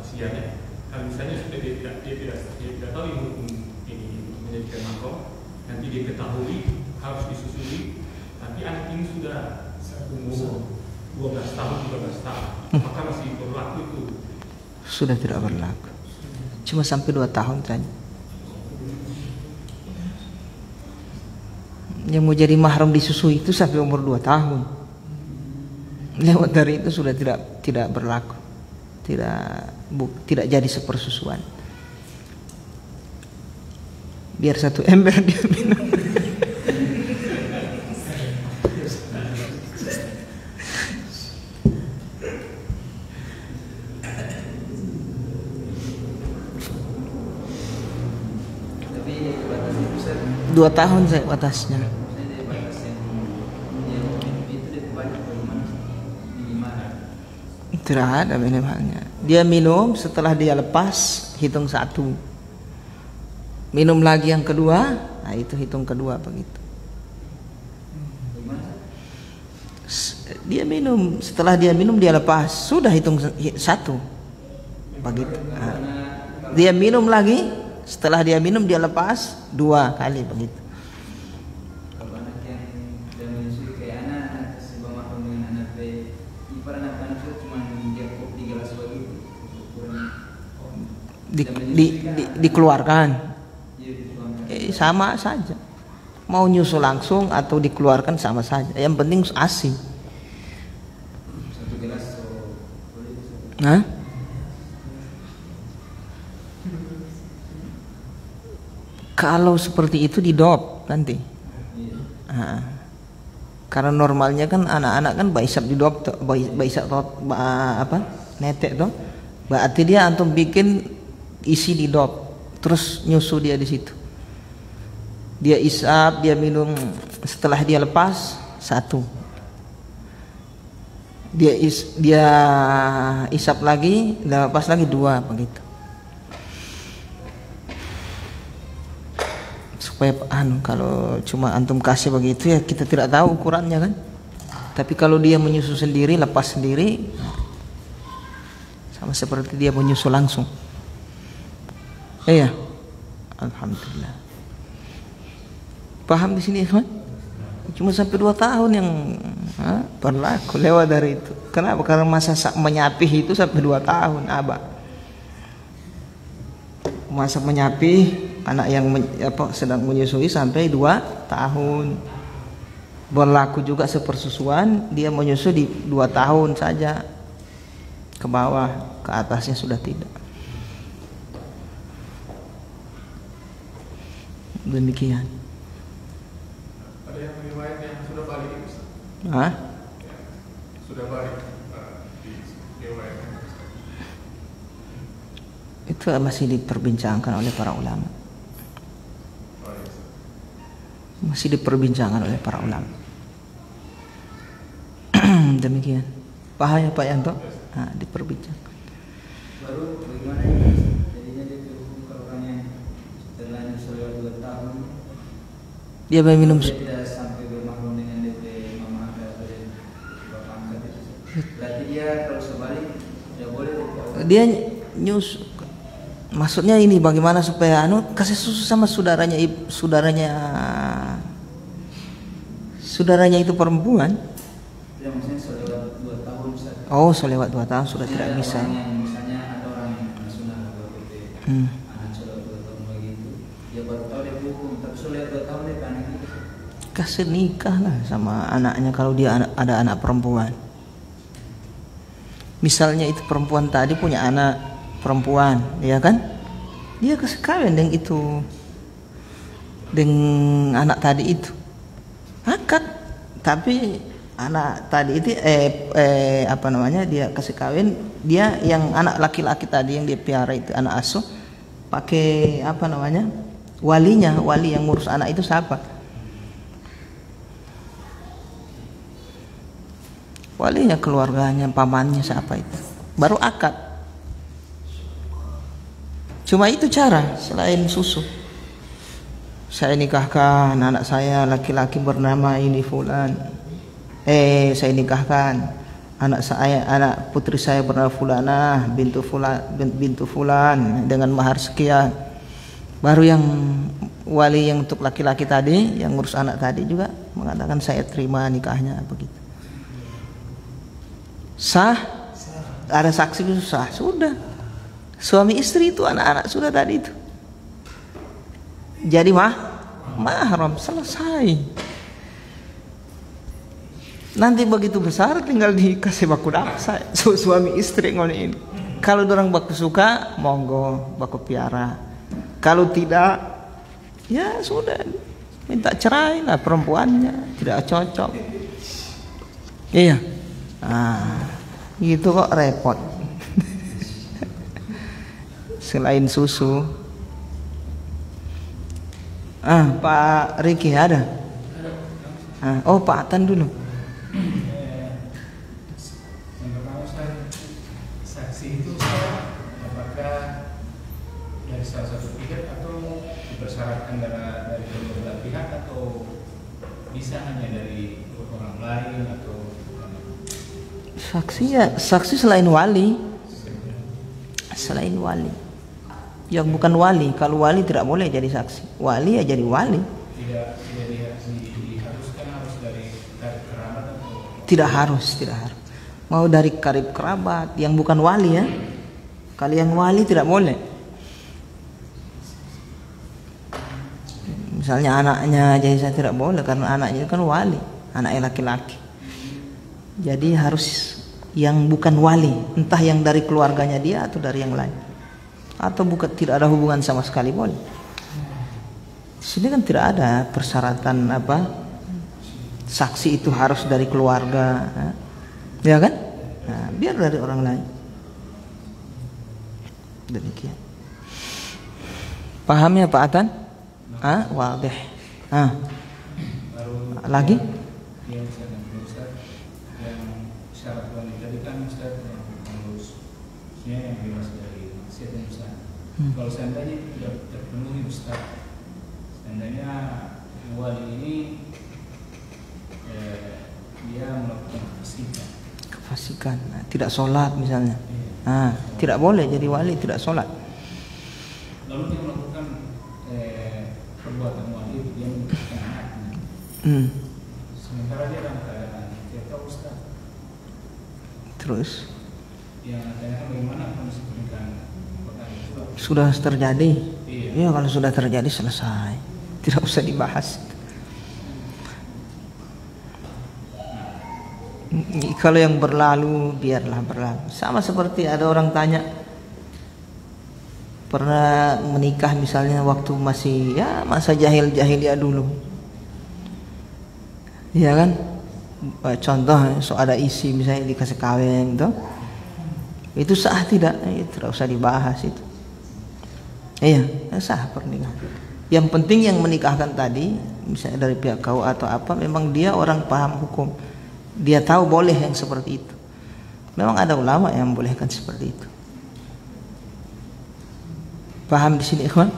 usianya? Kalau misalnya sudah dia tidak tahu hukum ini untuk menjadikan mahram, nanti dia ketahui harus disusui, tapi anak ini sudah umur 12 tahun, 13 tahun, maka masih berlaku itu? Sudah tidak berlaku. Cuma sampai 2 tahun saja. Yang mau jadi mahram disusui itu sampai umur 2 tahun. Lewat dari itu sudah tidak berlaku, tidak jadi sepersusuan. Biar 1 ember dia minum. Tapi batasnya bisa 2 tahun saya batasnya. saya batas yang itu dia banyak bagaimana minimal. Tidak ada minimalnya. Dia minum, setelah dia lepas hitung 1. Minum lagi yang kedua, nah itu hitung kedua begitu. Bagaimana? Dia minum, setelah dia minum dia lepas, sudah hitung 1 begitu. Nah, dia minum lagi, setelah dia minum dia lepas 2 kali begitu. Kalau anak yang sudah menyusui kayak anak sebab mahram dengan anak B, ibarat anak itu cuma dia kok 3 gelas begitu ukurannya. Dikeluarkan. Iya dituangkan. Sama saja. Mau nyusul langsung atau dikeluarkan sama saja. Yang penting ASI. 1 gelas so boleh satu. Nah, kalau seperti itu didop nanti. Iya. Nah, karena normalnya kan anak-anak kan baisap didop, baisap apa? Netek toh. Berarti dia antum bikin isi didop, terus nyusu dia di situ. Dia isap, dia minum, setelah dia lepas 1. Dia isap lagi, lepas lagi 2 begitu. Supaya kalau cuma antum kasih begitu ya kita tidak tahu ukurannya kan. Tapi kalau dia menyusu sendiri, lepas sendiri, sama seperti dia menyusu langsung. Iya. Alhamdulillah. Paham di sini, ikhwan? Cuma sampai 2 tahun yang berlaku, lewat dari itu. Kenapa? Karena masa menyapih itu sampai 2 tahun, Abah. Masa menyapih anak yang sedang menyusui sampai 2 tahun. Berlaku juga sepersusuan, dia menyusui di 2 tahun saja. Ke bawah, ke atasnya sudah tidak. Demikian. Ada yang riwayat yang sudah balik, Hah? sudah balik di riwayatnya. Itu masih diperbincangkan oleh para ulama. Oh, iya. Masih diperbincangkan oleh para ulama. Demikian. Paham ya Pak Yanto? Nah, diperbincangkan. Baru bagaimana ini? Jadinya dia terhukum kalau orang yang setelah selewat 2 tahun Dia minum dia tidak sampai bermahram dengan DP mama atau bapak angkat itu. Berarti dia kalau sebalik tidak boleh. dia nyus. Maksudnya ini bagaimana supaya kasih susu sama saudaranya itu perempuan. Ya maksudnya selewat 2 tahun Ustaz. Oh, selewat 2 tahun sudah tidak Ada bisa. orang yang misalnya ada orang yang sunnah kalau DP anak selewat 2 tahun begitu, dia baru tahu dia hukum, tapi selewat 2 tahun dia anak itu. Kasih nikah lah sama anaknya kalau dia ada anak perempuan. Misalnya itu perempuan tadi punya anak perempuan, ya kan? Dia kasih kawin dengan itu, dengan anak tadi itu, akad. Tapi anak tadi itu dia kasih kawin, dia yang anak laki-laki tadi yang dia piara itu anak asuh, pakai wali yang ngurus anak itu siapa? Walinya, keluarganya, pamannya siapa itu, baru akad. Cuma itu cara, selain susu. Saya nikahkan anak saya laki-laki bernama ini fulan. Saya nikahkan anak putri saya bernama fulanah bintu fulan dengan mahar sekian. Baru yang wali yang untuk laki-laki tadi yang ngurus anak tadi juga mengatakan saya terima nikahnya begitu. Sah? Ada saksi itu sah, sudah. Suami istri itu anak-anak sudah tadi itu. Jadi mahram selesai. Nanti begitu besar tinggal dikasih baku daksa suami istri ngono ini. Kalau orang baku suka, monggo baku piara. Kalau tidak, ya sudah minta cerai lah perempuannya, tidak cocok. Iya. Gitu kok repot. Selain susu. Pak Riki ada? Oh, Pak Atan dulu. Yang pertama saksi itu apakah dari salah satu pihak atau bersyaratkan dari kedua belah pihak atau bisa hanya dari orang lain atau saksi selain wali, yang bukan wali. Kalau wali tidak boleh jadi saksi, wali ya jadi wali. Tidak diharuskan harus dari kerabat atau Tidak harus. Mau dari karib kerabat yang bukan wali ya. Kalian wali tidak boleh. Misalnya anaknya jadi saya tidak boleh karena anaknya itu kan wali, anaknya laki-laki. Jadi harus yang bukan wali, entah yang dari keluarganya dia atau dari yang lain. Atau bukan, tidak ada hubungan sama sekali boleh. Di sini kan tidak ada persyaratan saksi itu harus dari keluarga, ya kan? Nah, biar dari orang lain. Demikian. Paham ya Pak Atan? Wadih. Lagi? yang syarat wanita tadi kan Ustaz yang harusnya yang bebas dari maksiat dan Ustaz. Kalau seandainya tidak terpenuhi Ustaz, seandainya wali ini dia melakukan Kefasikan, tidak sholat misalnya. Tidak boleh jadi wali tidak sholat. Lalu dia melakukan perbuatan wali, dia menikahkan anaknya. Sementara dia dalam keadaan tidak tahu Ustaz. Terus Yang nantinya bagaimana kondisi pernikahan itu? sudah terjadi. Iya. Ya kalau sudah terjadi selesai, tidak usah dibahas. Kalau yang berlalu biarlah berlalu. Sama seperti ada orang tanya, pernah menikah misalnya waktu masih ya masa jahiliyah dulu, ya kan? Contoh so ada isi misalnya dikasih kawin itu sah tidak? Tidak usah dibahas itu. Iya, sah pernikahan. Yang penting yang menikahkan tadi, misalnya dari pihak kau atau apa, memang dia orang paham hukum. Dia tahu boleh yang seperti itu. Memang ada ulama yang membolehkan seperti itu. Paham di sini, ikhwan?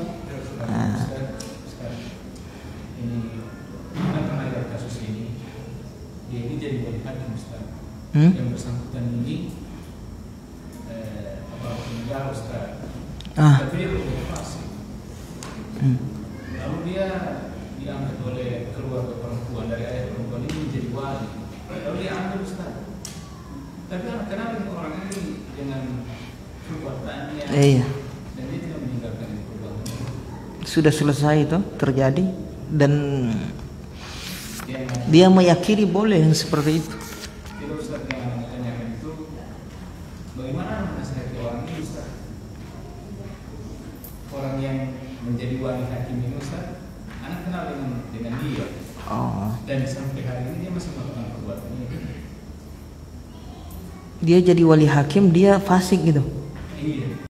Ini pernah ada kasus ini. Dia ini jadi wali hakim Ustaz. Yang bersangkutan ini penegak Ustaz. Tapi dia belum fasik. Lalu dia diangkat oleh keluarga perempuan dari ayah perempuan ini menjadi wali. Lalu dia ambil Ustaz. Tapi kenapa orang ini dengan perbuatannya dan dia tidak meninggalkan perbuatan? Sudah selesai itu terjadi dan dia meyakini boleh yang seperti itu. Tidak Ustaz yang menanyakan itu, bagaimana menasihati orang ini Ustaz? Orang yang menjadi wali hakim ini Ustaz, anak kenal dengan dia. Dan sampai hari ini dia masih melakukan perbuatan ini. Dia jadi wali hakim, dia fasik gitu. Iya.